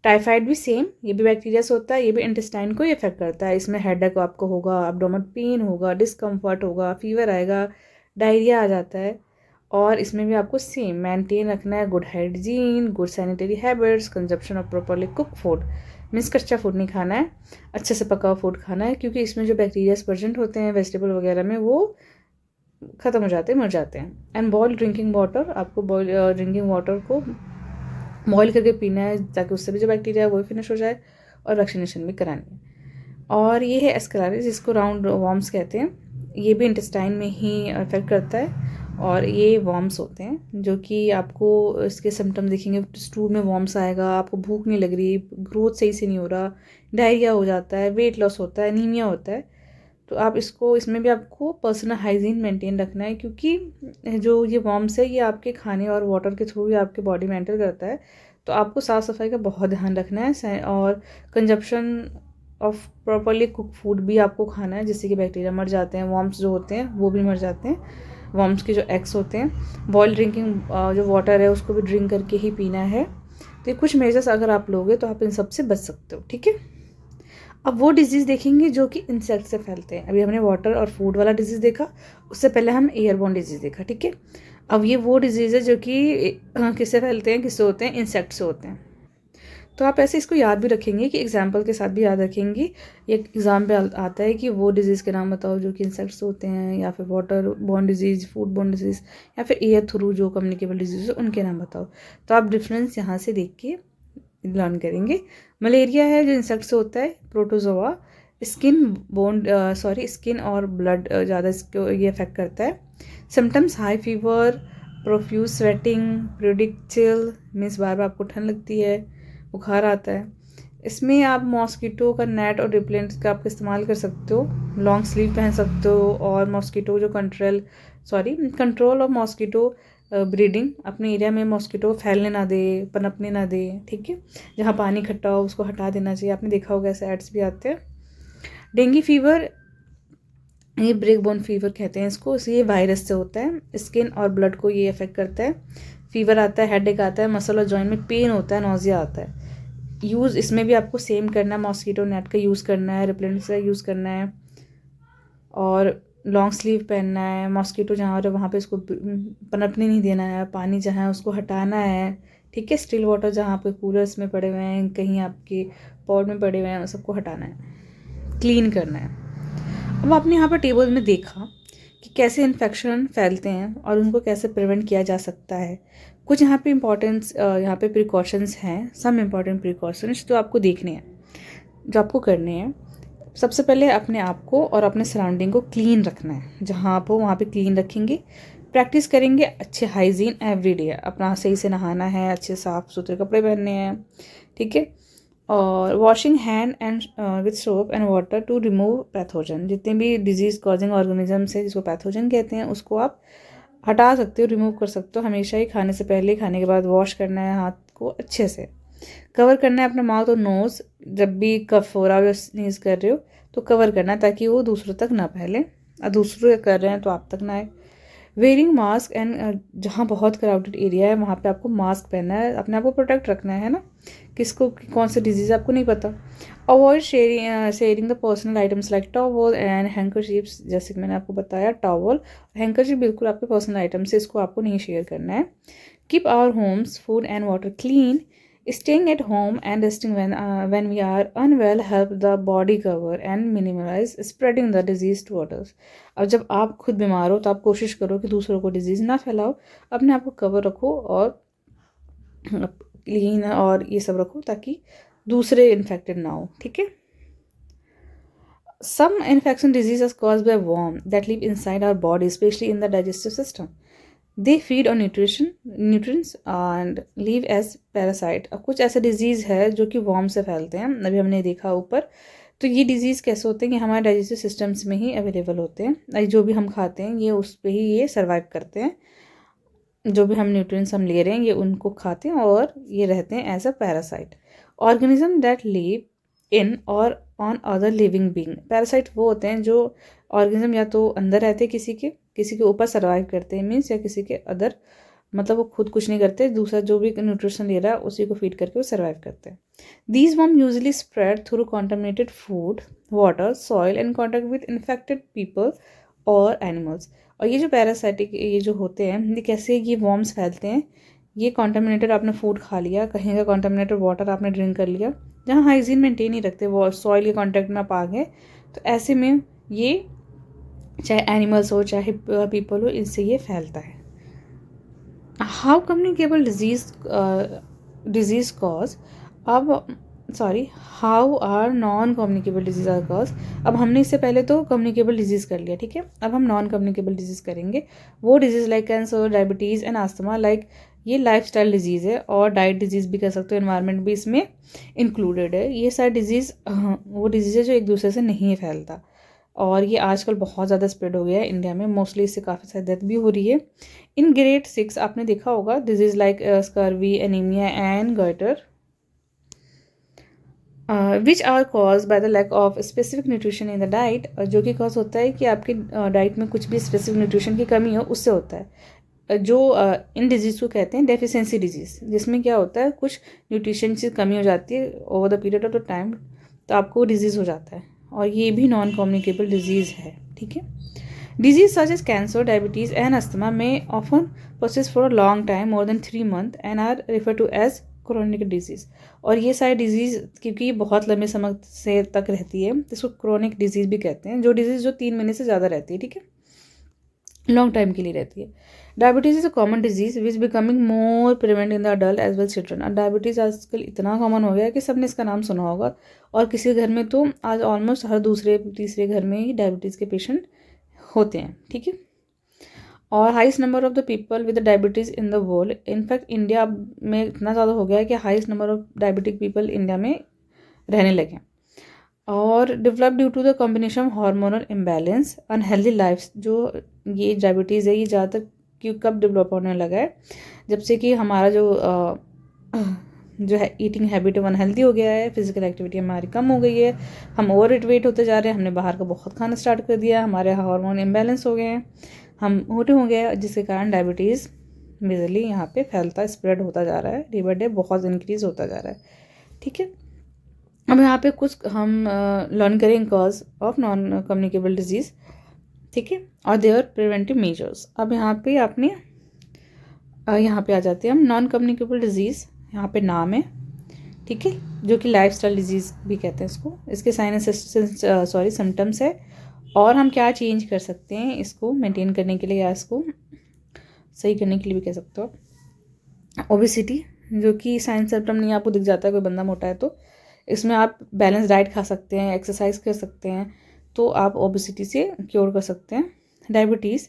टाइफाइड भी सेम, ये भी बैक्टीरिया से होता है, ये भी इंटेस्टाइन को ही इफेक्ट करता है। इसमें हेडेक आपको होगा, एब्डोमेन पेन होगा, डिस्कम्फर्ट होगा, फीवर आएगा, डायरिया आ जाता है और इसमें भी आपको सेम मेंटेन रखना है good hygiene, good sanitary habits, consumption of properly cook food means कच्चा फूड नहीं खाना है, अच्छे से पका हुआ फूड खाना है क्योंकि इसमें जो बैक्टीरिया प्रेजेंट होते हैं वेजिटेबल वगैरह में वो ख़त्म हो जाते हैं, मर जाते हैं। एंड बॉइल्ड ड्रिंकिंग वाटर, आपको ड्रिंकिंग वाटर को बॉयल करके पीना है ताकि उससे भी जो बैक्टीरिया है वो फिनिश हो जाए और वैक्सीनेशन भी करानी है। और ये है एस्केलारिस जिसको राउंड वॉर्म्स कहते हैं, ये भी इंटेस्टाइन में ही इफेक्ट करता है और ये वॉर्म्स होते हैं जो कि आपको इसके सिम्टम दिखेंगे, स्टूल में वॉर्म्स आएगा, आपको भूख नहीं लग रही, ग्रोथ सही से नहीं हो रहा, डायरिया हो जाता है, वेट लॉस होता है, एनीमिया होता है। तो आप इसमें भी आपको पर्सनल हाइजीन मेंटेन रखना है क्योंकि जो ये वॉर्म्स है ये आपके खाने और वाटर के थ्रू ही आपके बॉडी में एंटर करता है। तो आपको साफ़ सफाई का बहुत ध्यान रखना है और consumption of properly cook food भी आपको खाना है जिससे कि बैक्टीरिया मर जाते हैं, वॉर्म्स जो होते हैं वो भी मर जाते हैं, वॉर्म्स के जो एग्स होते हैं। बॉइल्ड ड्रिंकिंग जो वाटर है उसको भी ड्रिंक करके ही पीना है। तो ये कुछ मेजर्स अगर आप लोगे तो आप इन सब से बच सकते हो। ठीक है, अब वो डिजीज़ देखेंगे जो कि इंसेक्ट से फैलते हैं। अभी हमने वाटर और फूड वाला डिजीज़ देखा, उससे पहले हम एयरबॉर्न डिजीज़ देखा। ठीक है, अब ये वो डिजीज़ है जो कि किससे फैलते हैं, किससे होते हैं, इंसेक्ट से होते हैं। तो आप ऐसे इसको याद भी रखेंगे कि एग्जाम्पल के साथ भी याद रखेंगे। एक एग्जाम पे आता है कि वो डिजीज़ के नाम बताओ जो कि इंसेक्ट्स होते हैं, या फिर water borne disease, food borne disease, या फिर एयर थ्रू जो कम्युनिकेबल डिजीज़ है उनके नाम बताओ। तो आप डिफरेंस यहाँ से देख के लर्न करेंगे। मलेरिया है जो इंसेक्ट से होता है, प्रोटोजोआ, स्किन और ब्लड ज़्यादा इसको ये अफेक्ट करता है। Symptoms high fever, profuse sweating, periodic chill means बार बार आपको ठंड लगती है, बुखार आता है। इसमें आप मॉस्किटो का नेट और रिपेलेंट का आप इस्तेमाल कर सकते हो, लॉन्ग स्लीव पहन सकते हो और मॉस्किटो जो कंट्रोल ऑफ मॉस्किटो ब्रीडिंग, अपने एरिया में मॉस्किटो फैलने ना दे, पनपने ना दे, ठीक है। जहाँ पानी इकट्ठा हो उसको हटा देना चाहिए। आपने देखा होगा ऐसे एड्स भी आते हैं। डेंगू फीवर, ये ब्रेक बोन फीवर कहते हैं इसको। ये वायरस से होता है, स्किन और ब्लड को ये अफेक्ट करता है। फीवर आता है, हेडेक आता है, मसल और जॉइंट में पेन होता है, नोजिया आता है। यूज़ इसमें भी आपको सेम करना है, मॉस्किटो नेट का यूज़ करना है, रिपेलेंट का यूज़ करना है, और लॉन्ग स्लीव पहनना है। मॉस्किटो जहाँ हो वहाँ पे उसको पनपने नहीं देना है। पानी जहाँ है उसको हटाना है, ठीक है। स्टिल वाटर जहाँ पे कूलर्स में पड़े हुए हैं, कहीं आपके पॉट में पड़े हुए हैं, सबको हटाना है, क्लीन करना है। अब आपने यहाँ पर टेबल में देखा कि कैसे इन्फेक्शन फैलते हैं और उनको कैसे प्रिवेंट किया जा सकता है। कुछ यहाँ पे इम्पॉर्टेंस, यहाँ पे प्रिकॉशंस हैं, सम इम्पॉर्टेंट प्रिकॉशंस जो आपको देखने हैं, जो आपको करने हैं। सबसे पहले अपने आप को और अपने सराउंडिंग को क्लीन रखना है। जहाँ आप हो वहाँ पे क्लीन रखेंगे। प्रैक्टिस करेंगे अच्छे हाइजीन एवरीडे। अपना सही से नहाना है, अच्छे साफ़ सुथरे कपड़े पहनने हैं, ठीक है। और washing hand and with soap and water to remove pathogen. जितने भी डिजीज़ कॉजिंग ऑर्गेनिजम्स है जिसको पैथोजन कहते हैं, उसको आप हटा सकते हो, रिमूव कर सकते हो। हमेशा ही खाने से पहले, खाने के बाद वॉश करना है हाथ को अच्छे से। कवर करना है अपना माउथ और नोज़। जब भी कफ हो रहा हो या स्नीज कर रहे हो तो कवर करना है, ताकि वो दूसरों तक ना फैले, और दूसरे कर रहे हैं तो आप तक ना आए। वेयरिंग मास्क एंड, जहाँ बहुत क्राउडेड एरिया है वहाँ पे आपको मास्क पहनना है, अपने आप को प्रोटेक्ट रखना है ना। किसको कौन सा डिजीज़ आपको नहीं पता। Avoid sharing the personal items like towel and handkerchiefs. जैसे कि मैंने आपको बताया, टॉवल, हैंकरचीफ बिल्कुल आपके पर्सनल आइटम्स है, इसको आपको नहीं शेयर करना है। Keep our homes, food and water clean. Staying at home and resting when we are unwell help the body cover and minimize spreading the disease to others. अब जब आप खुद बीमार हो तो आप कोशिश करो कि दूसरों को डिजीज़ ना फैलाओ, अपने आप को कवर रखो और क्लीन और ये सब रखो ताकि दूसरे इन्फेक्टेड ना हो, ठीक है। Some infection diseases caused by worm that live inside our body, especially in the digestive system. They feed on nutrients and live as parasite. अब कुछ ऐसे डिजीज़ है जो कि वॉर्म से फैलते हैं, अभी हमने देखा ऊपर। तो ये डिजीज़ कैसे होते हैं कि हमारे डाइजेस्टिव सिस्टम्स में ही अवेलेबल होते हैं। जो भी हम खाते हैं ये उस पर ही ये सर्वाइव करते हैं। जो भी हम न्यूट्रिएंट्स हम ले रहे हैं ये उनको खाते हैं और ये रहते हैं as a parasite. Organism that live in और on other living being. Parasite वो होते हैं जो ऑर्गेनिज्म या तो अंदर रहते हैं किसी के ऊपर सर्वाइव करते हैं, मीन्स, या किसी के अदर, मतलब वो खुद कुछ नहीं करते, दूसरा जो भी न्यूट्रिशन ले रहा है उसी को फीड करके वो सर्वाइव करते हैं। These worm usually spread through contaminated food, water, soil and contact with infected people और एनिमल्स। और ये जो पैरासाइटिक ये जो होते हैं, ये कैसे ये वॉर्म्स फैलते हैं, ये कॉन्टामिनेटेड आपने फूड खा लिया, कहीं का कॉन्टामिनेटेड वाटर आपने ड्रिंक कर लिया, जहाँ हाइजीन मेंटेन नहीं रखते, वो सॉइल के कॉन्टैक्ट में आप आ गए, तो ऐसे में ये चाहे एनिमल्स हो चाहे पीपल हो, इनसे ये फैलता है। हाउ कम्युनिकेबल डिजीज कॉज, अब sorry, how are non communicable disease are cause. अब हमने इससे पहले तो कम्युनिकेबल डिजीज़ कर लिया, ठीक है। अब हम नॉन कम्युनिकेबल डिजीज़ करेंगे। वो disease like cancer, diabetes and asthma, like ये लाइफस्टाइल डिजीज़ है, और डाइट डिजीज़ भी कह सकते हो, एनवायरनमेंट भी इसमें इंक्लूडेड है। ये सारी डिजीज़ वो डिजीज़ है जो एक दूसरे से नहीं फैलता, और ये आजकल बहुत ज़्यादा स्प्रेड हो गया है इंडिया में। मोस्टली इससे काफ़ी सारी डेथ भी हो रही है। इन ग्रेड 6 आपने देखा होगा, disease like scurvy, anaemia and goitre, which are cause by the lack of specific nutrition in the diet. जो कि कॉज होता है कि आपके डाइट में कुछ भी स्पेसिफिक न्यूट्रिशन की कमी हो, उससे होता है। जो इन डिजीज़ को कहते हैं डेफिशिएंसी डिजीज़, जिसमें क्या होता है कुछ न्यूट्रिशन की कमी हो जाती है over the period of the time, तो आपको डिजीज़ हो जाता है, और ये भी नॉन कम्युनिकेबल डिजीज़ है, ठीक है। Disease such as cancer, diabetes and asthma may often persist for a long time, more than 3 months, and are referred to as chronic disease. और ये सारी डिजीज़ क्योंकि बहुत लंबे समय से तक रहती है, इसको क्रोनिक डिजीज़ भी कहते हैं। जो डिजीज़ जो 3 महीने से ज़्यादा रहती है, ठीक है, लॉन्ग टाइम के लिए रहती है। Diabetes is a common disease which becoming more prevent in the adult as well children. और डायबिटीज़ आजकल इतना कॉमन हो गया है कि सबने इसका नाम सुना होगा, और किसी घर में तो आज ऑलमोस्ट हर दूसरे तीसरे घर में ही डायबिटीज़ के पेशेंट होते हैं, ठीक है। और highest number of the people with diabetes in the world, in fact India में इतना ज़्यादा हो गया है कि highest number of diabetic people India में रहने लगे। और develop due to the combination of hormonal imbalance, unhealthy life. जो ये डायबिटीज़ है ये ज़्यादातर कब डेवलप होने लगा है, जब से कि हमारा जो है ईटिंग हैबिट अनहेल्दी हो गया है, फिजिकल एक्टिविटी हमारी कम हो गई है, हम ओवर वेट होते जा रहे हैं, हमने बाहर का बहुत खाना स्टार्ट कर दिया, हमारे हार्मोन इम्बैलेंस हो गए हैं, हम मोटे हो गए हैं, जिसके कारण डायबिटीज़ मेजरली यहाँ पे फैलता स्प्रेड होता जा रहा है, डे बाई डे बहुत इंक्रीज़ होता जा रहा है। ठीक है, अब यहाँ पे कुछ हम लर्न करेंगे cause of non communicable disease. ठीक है, और देयर प्रिवेंटिव मेजर्स। अब यहाँ पे आपने यहाँ पे आ जाते हैं हम नॉन कम्युनिकेबल डिजीज़, यहाँ पे नाम है। ठीक है, जो कि लाइफस्टाइल डिजीज़ भी कहते हैं इसको। इसके सिम्टम्स है, और हम क्या चेंज कर सकते हैं इसको मेंटेन करने के लिए या इसको सही करने के लिए भी कह सकते हो। ओबेसिटी, जो कि साइन सिम्टम नहीं आपको दिख जाता है कोई बंदा मोटा है तो इसमें आप बैलेंस डाइट खा सकते हैं, एक्सरसाइज कर सकते हैं, तो आप ओबेसिटी से क्योर कर सकते हैं। डायबिटीज़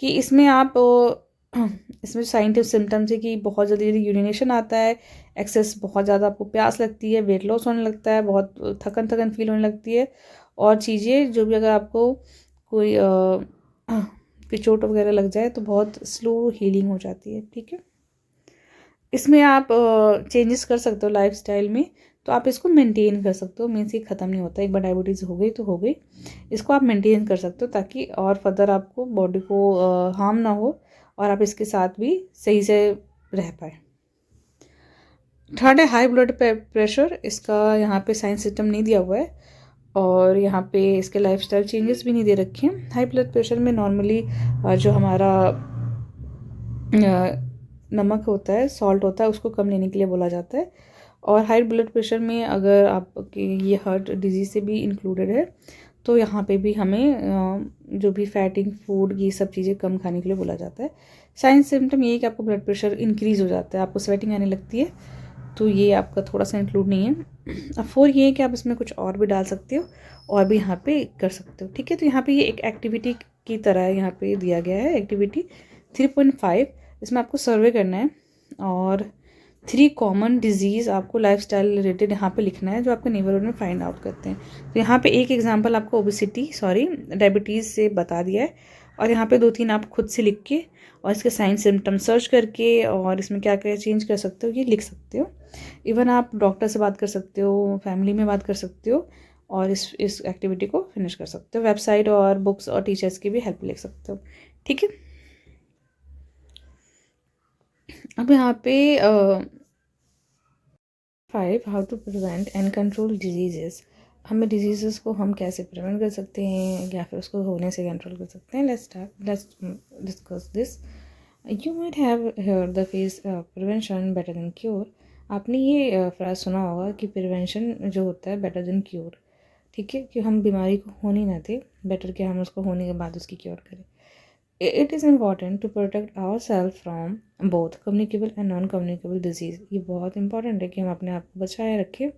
कि इसमें आप इसमें साइंटिफिक सिम्टम्स है कि बहुत जल्दी जल्दी यूरिनेशन आता है, एक्सेस बहुत ज़्यादा आपको प्यास लगती है, वेट लॉस होने लगता है, बहुत थकन थकन फील होने लगती है, और चीज़ें जो भी अगर आपको कोई कोई चोट वगैरह लग जाए तो बहुत स्लो हीलिंग हो जाती है। ठीक है, इसमें आप चेंजेस कर सकते हो लाइफस्टाइल में, तो आप इसको मेंटेन कर सकते हो। मीन्स ये ख़त्म नहीं होता, एक बार डायबिटीज़ हो गई तो हो गई, इसको आप मेंटेन कर सकते हो ताकि और फर्दर आपको बॉडी को हार्म ना हो और आप इसके साथ भी सही से रह पाए। थर्ड है हाई ब्लड प्रेशर। इसका यहाँ पे साइंस सिस्टम नहीं दिया हुआ है और यहाँ पे इसके लाइफस्टाइल चेंजेस भी नहीं दे रखे हैं। हाई ब्लड प्रेशर में नॉर्मली जो हमारा नमक होता है, सॉल्ट होता है, उसको कम लेने के लिए बोला जाता है। और हाई ब्लड प्रेशर में अगर आपके ये हार्ट डिजीज़ से भी इंक्लूडेड है तो यहाँ पे भी हमें जो भी फैटिंग फूड ये सब चीज़ें कम खाने के लिए बोला जाता है। साइंस सिम्टम ये है कि आपको ब्लड प्रेशर इंक्रीज़ हो जाता है, आपको स्वेटिंग आने लगती है, तो ये आपका थोड़ा सा इंक्लूड नहीं है। अब 4 ये है कि आप इसमें कुछ और भी डाल सकते हो और भी यहाँ पे कर सकते हो। ठीक है, तो यहाँ पे ये एक एक्टिविटी की तरह यहाँ पे दिया गया है। एक्टिविटी 3.5, इसमें आपको सर्वे करना है और 3 कॉमन डिजीज़ आपको लाइफस्टाइल रिलेटेड यहाँ पे लिखना है जो आपके नेबरहुड में फाइंड आउट करते हैं। तो यहाँ पे एक एग्जांपल आपको डायबिटीज़ से बता दिया है, और यहाँ पे 2-3 आप खुद से लिख के और इसके साइन सिम्टम सर्च करके और इसमें क्या क्या चेंज कर सकते हो ये लिख सकते हो। इवन आप डॉक्टर से बात कर सकते हो, फैमिली में बात कर सकते हो और इस एक्टिविटी को फिनिश कर सकते हो। वेबसाइट और बुक्स और टीचर्स की भी हेल्प ले सकते हो। ठीक है, अब यहाँ पे 5 how to prevent and control diseases. हमें डिजीज़ को हम कैसे प्रिवेंट कर सकते हैं या फिर उसको होने से कंट्रोल कर सकते हैं। Let's discuss this. You might have heard the face prevention better than cure. आपने ये फ्राज सुना होगा कि प्रिवेंशन जो होता है बेटर देन क्योर। ठीक है, कि हम बीमारी को होने ना दें, बेटर कि हम उसको होने के बाद उसकी क्योर करें। It is important to protect ourselves from both communicable and non-communicable disease। ये बहुत इंपॉर्टेंट है कि हम अपने आप को बचाए रखें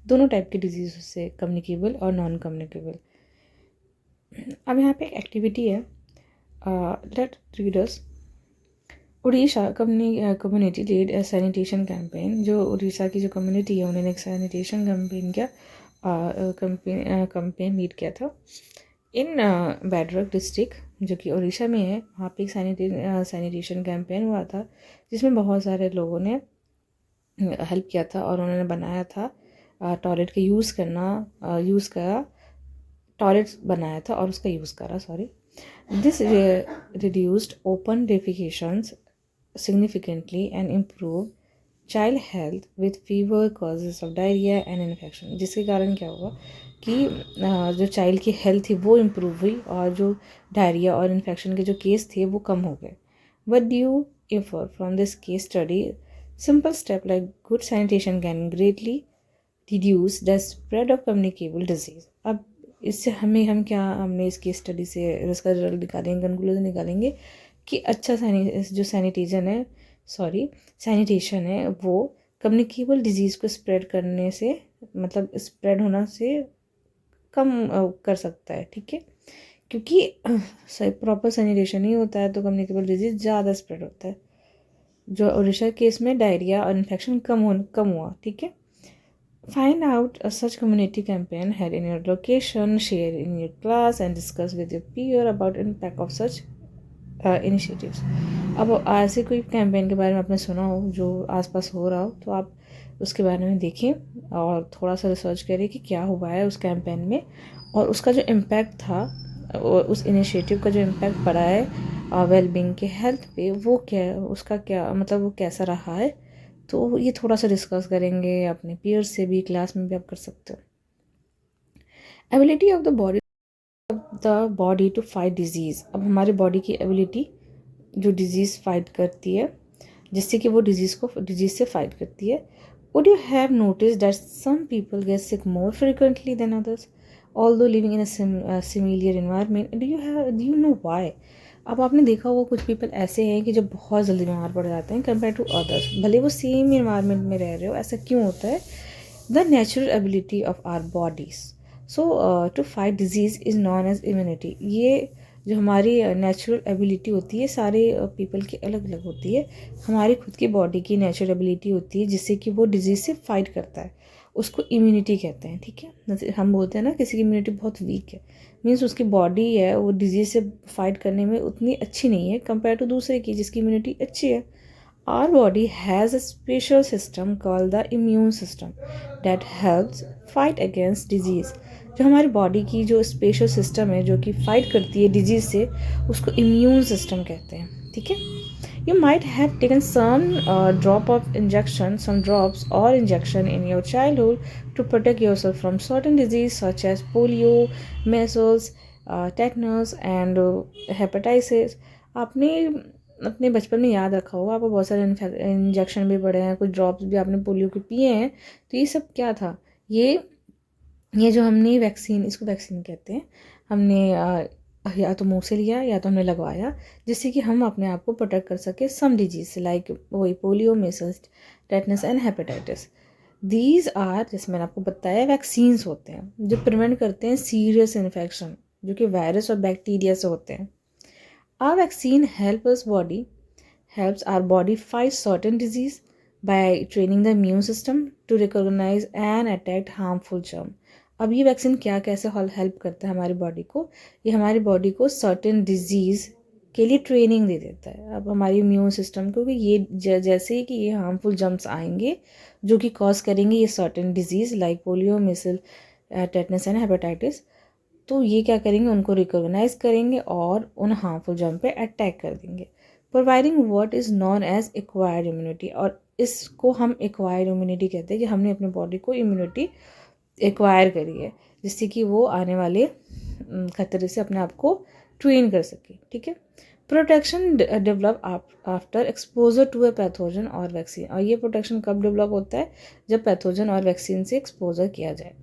दोनों टाइप के डिजीज़ से, कम्युनिकेबल और नॉन कम्युनिकेबल। अब यहाँ पे एक एक्टिविटी है, let readers. Odisha community lead sanitation campaign. जो उड़ीसा की जो कम्युनिटी है उन्होंने एक सैनिटेशन कैंपेन लीड किया था इन बैड्रक डिस्ट्रिक्ट जो कि उड़ीसा में है। वहाँ पे एक सैनिटेशन कैंपेन हुआ था जिसमें बहुत सारे लोगों ने हेल्प किया था और उन्होंने बनाया था टॉयलेट का टॉयलेट बनाया था और उसका यूज़ करा। This reduced open defecations significantly and improve child health with fever causes of diarrhoea and infection. जिसके कारण क्या हुआ कि जो चाइल्ड की हेल्थ थी वो इम्प्रूव हुई और जो डायरिया और इन्फेक्शन के जो केस थे वो कम हो गए। What do you infer from this case study? Simple step like good sanitation can greatly reduce the spread of communicable disease. अब इससे हमने इस केस स्टडी से इसका रिजल्ट निकालेंगे, कंक्लूजन निकालेंगे कि अच्छा जो सैनिटेशन है वो कम्युनिकेबल डिजीज़ को स्प्रेड करने से, मतलब स्प्रेड होना से कम कर सकता है। ठीक है, क्योंकि प्रॉपर सैनिटेशन नहीं होता है तो कम्युनिकेबल डिजीज़ ज़्यादा स्प्रेड होता है। जो उड़ीसा केस में डायरिया और इन्फेक्शन कम हुआ। ठीक है, find out such community campaign head in your location, share in your class and discuss with your peer about impact of such initiatives. अब ऐसे कोई कैंपेन के बारे में आपने सुना हो जो आसपास हो रहा हो, तो आप उसके बारे में देखें और थोड़ा सा रिसर्च करें कि क्या हुआ है उस कैंपेन में, और उसका जो इम्पैक्ट था, उस इनिशिएटिव का जो इम्पैक्ट पड़ा है वेलबींग के हेल्थ पे, वो क्या, उसका क्या मतलब, वो कैसा रहा है। तो ये थोड़ा सा डिस्कस करेंगे अपने पीयर्स से भी, क्लास में भी आप कर सकते हो। Ability of the body to fight disease. अब हमारे बॉडी की एबिलिटी जो डिजीज़ फाइट करती है, जिससे कि वो डिजीज़ से फाइट करती है। Would you have notice that some people get sick more frequently than others although living in a similar environment, do you know why. अब आपने देखा होगा कुछ पीपल ऐसे हैं कि जो बहुत जल्दी बीमार पड़ जाते हैं कंपेयर टू अदर्स, भले वो सेम एनवायरनमेंट में रह रहे हो। ऐसा क्यों होता है? The natural ability of our bodies to fight disease is known as immunity. ये जो हमारी नेचुरल एबिलिटी होती है, सारे पीपल की अलग अलग होती है। हमारी खुद की बॉडी की नेचुरल एबिलिटी होती है जिससे कि वो डिजीज़ से फाइट करता है, उसको इम्यूनिटी कहते हैं। ठीक है, हम बोलते हैं ना किसी की इम्यूनिटी बहुत वीक है, मीन्स उसकी बॉडी है वो डिजीज़ से फाइट करने में उतनी अच्छी नहीं है कंपेयर टू दूसरे की जिसकी इम्यूनिटी अच्छी है। Our body has a special system called the immune system that helps fight against disease. जो हमारी बॉडी की जो स्पेशल सिस्टम है जो कि फाइट करती है डिजीज से, उसको इम्यून सिस्टम कहते हैं। ठीक है, you might have taken some drops और injection in your childhood to protect yourself from certain disease such as polio, measles, tetanus and hepatitis. आपने अपने बचपन में याद रखा होगा, आपको बहुत सारे इंजेक्शन भी पड़े हैं, कुछ ड्रॉप्स भी आपने पोलियो के पिए हैं। तो ये सब क्या था? ये जो हमने वैक्सीन, इसको वैक्सीन कहते हैं, हमने या तो मुंह से लिया या तो हमने लगवाया, जिससे कि हम अपने आप को प्रोटेक्ट कर सके सम डिजीज से, लाइक वही polio, measles, tetanus and hepatitis. These are, जैसे मैंने आपको बताया, वैक्सीन्स होते हैं जो प्रिवेंट करते हैं सीरियस इन्फेक्शन जो कि वायरस और बैक्टीरिया से होते हैं। Our vaccine helps our body fight certain disease by training the immune system to recognize and attack harmful germ. अब ये वैक्सीन क्या कैसे हेल्प करता है हमारी बॉडी को? ये हमारी बॉडी को सर्टेन डिजीज़ के लिए ट्रेनिंग दे देता है। अब हमारी इम्यून सिस्टम को कि ये जैसे ही कि ये हार्मफुल जर्म्स आएंगे जो कि कॉज करेंगे ये certain disease like polio, measles, tetanus and hepatitis, तो ये क्या करेंगे, उनको रिकॉग्नाइज करेंगे और उन हार्मफुल जर्म पे अटैक कर देंगे, providing what is known as acquired immunity. और इसको हम एक्वायर्ड इम्यूनिटी कहते हैं कि हमने अपने बॉडी को इम्यूनिटी एक्वायर करी है जिससे कि वो आने वाले खतरे से अपने आप को ट्रेन कर सके। ठीक है, protection develop after exposure to a pathogen और वैक्सीन। और ये प्रोटेक्शन कब डेवलप होता है? जब पैथोजन और वैक्सीन से एक्सपोजर किया जाए।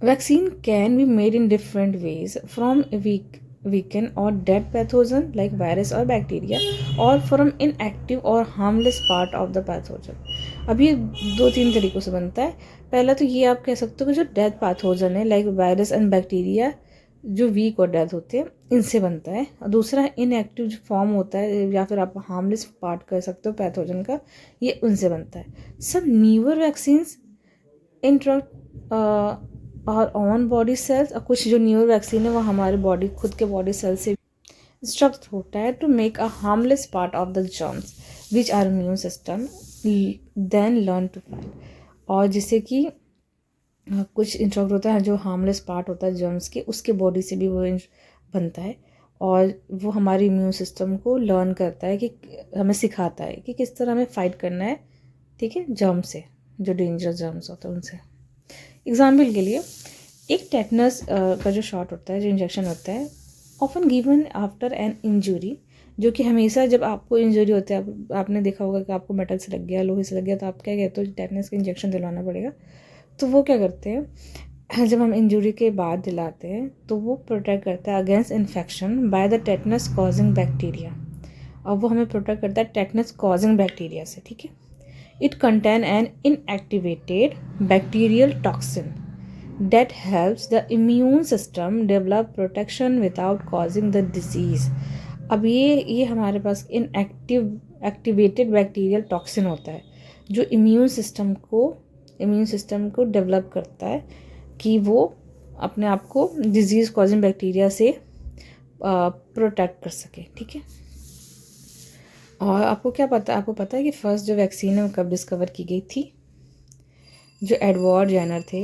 Vaccine can be made in different ways, from weaken or dead pathogen like virus or bacteria, or from inactive or harmless part of the pathogen. अब ये 2-3 तरीक़ों से बनता है। पहला तो ये आप कह सकते हो कि जो डेथ पैथोजन है लाइक वायरस एंड बैक्टीरिया जो वीक और डेथ होते हैं, इनसे बनता है। और दूसरा इनएक्टिव जो फॉर्म होता है या फिर आप हार्मलेस पार्ट कह सकते हो पैथोजन का, ये उनसे बनता है। सब न्यूअर वैक्सीन्स इंट्रैक्ट और ऑन बॉडी सेल्स, और कुछ जो न्यूअर वैक्सीन है वो हमारे बॉडी खुद के बॉडी सेल से इंस्ट्रक्ट होता है to make a harmless part of the germs which are immune system then learn to fight. और जिससे कि कुछ इंस्ट्रक्ट होता है जो हार्मलेस पार्ट होता है जर्म्स के, उसके बॉडी से भी वो बनता है और वो हमारे इम्यून सिस्टम को लर्न करता है, कि हमें सिखाता है कि किस तरह हमें फाइट करना है। ठीक है, जर्म से, जो डेंजरस जर्म्स होते हैं उनसे। एग्जाम्पल के लिए एक टेटनस का जो शॉट होता है, जो इंजेक्शन होता है, often given after an injury, जो कि हमेशा जब आपको इंजरी होती है, आपने देखा होगा कि आपको मेटल से लग गया, लोहे से लग गया, तो आप क्या कहते हो, टेटनस का इंजेक्शन दिलवाना पड़ेगा। तो वो क्या करते हैं, जब हम इंजरी के बाद दिलाते हैं तो वो प्रोटेक्ट करता है against infection by the tetanus causing bacteria, और वो हमें प्रोटेक्ट करता है टेटनस कॉजिंग बैक्टीरिया से। ठीक है, it contain an inactivated bacterial toxin that helps the immune system develop protection without causing the disease. अब ये हमारे पास एक्टिवेटेड बैक्टीरियल टॉक्सिन होता है जो इम्यून सिस्टम को डेवलप करता है कि वो अपने आप को डिजीज़ कॉजिंग बैक्टीरिया से प्रोटेक्ट कर सके, ठीक है। और आपको पता है कि फर्स्ट जो वैक्सीन है वो कब डिस्कवर की गई थी? जो एडवर्ड जेनर थे,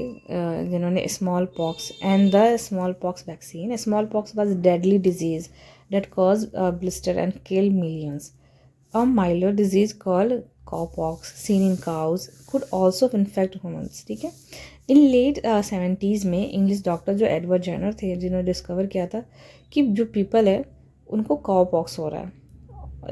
जिन्होंने small pox and the small pox vaccine, small pox was deadly disease that caused blister and killed millions. A milder disease called cowpox seen in cows could also infect humans, ठीक है। इन late 70s में English doctor जो Edward Jenner थे, जिन्होंने discover किया था कि जो पीपल है उनको काउपॉक्स हो रहा है,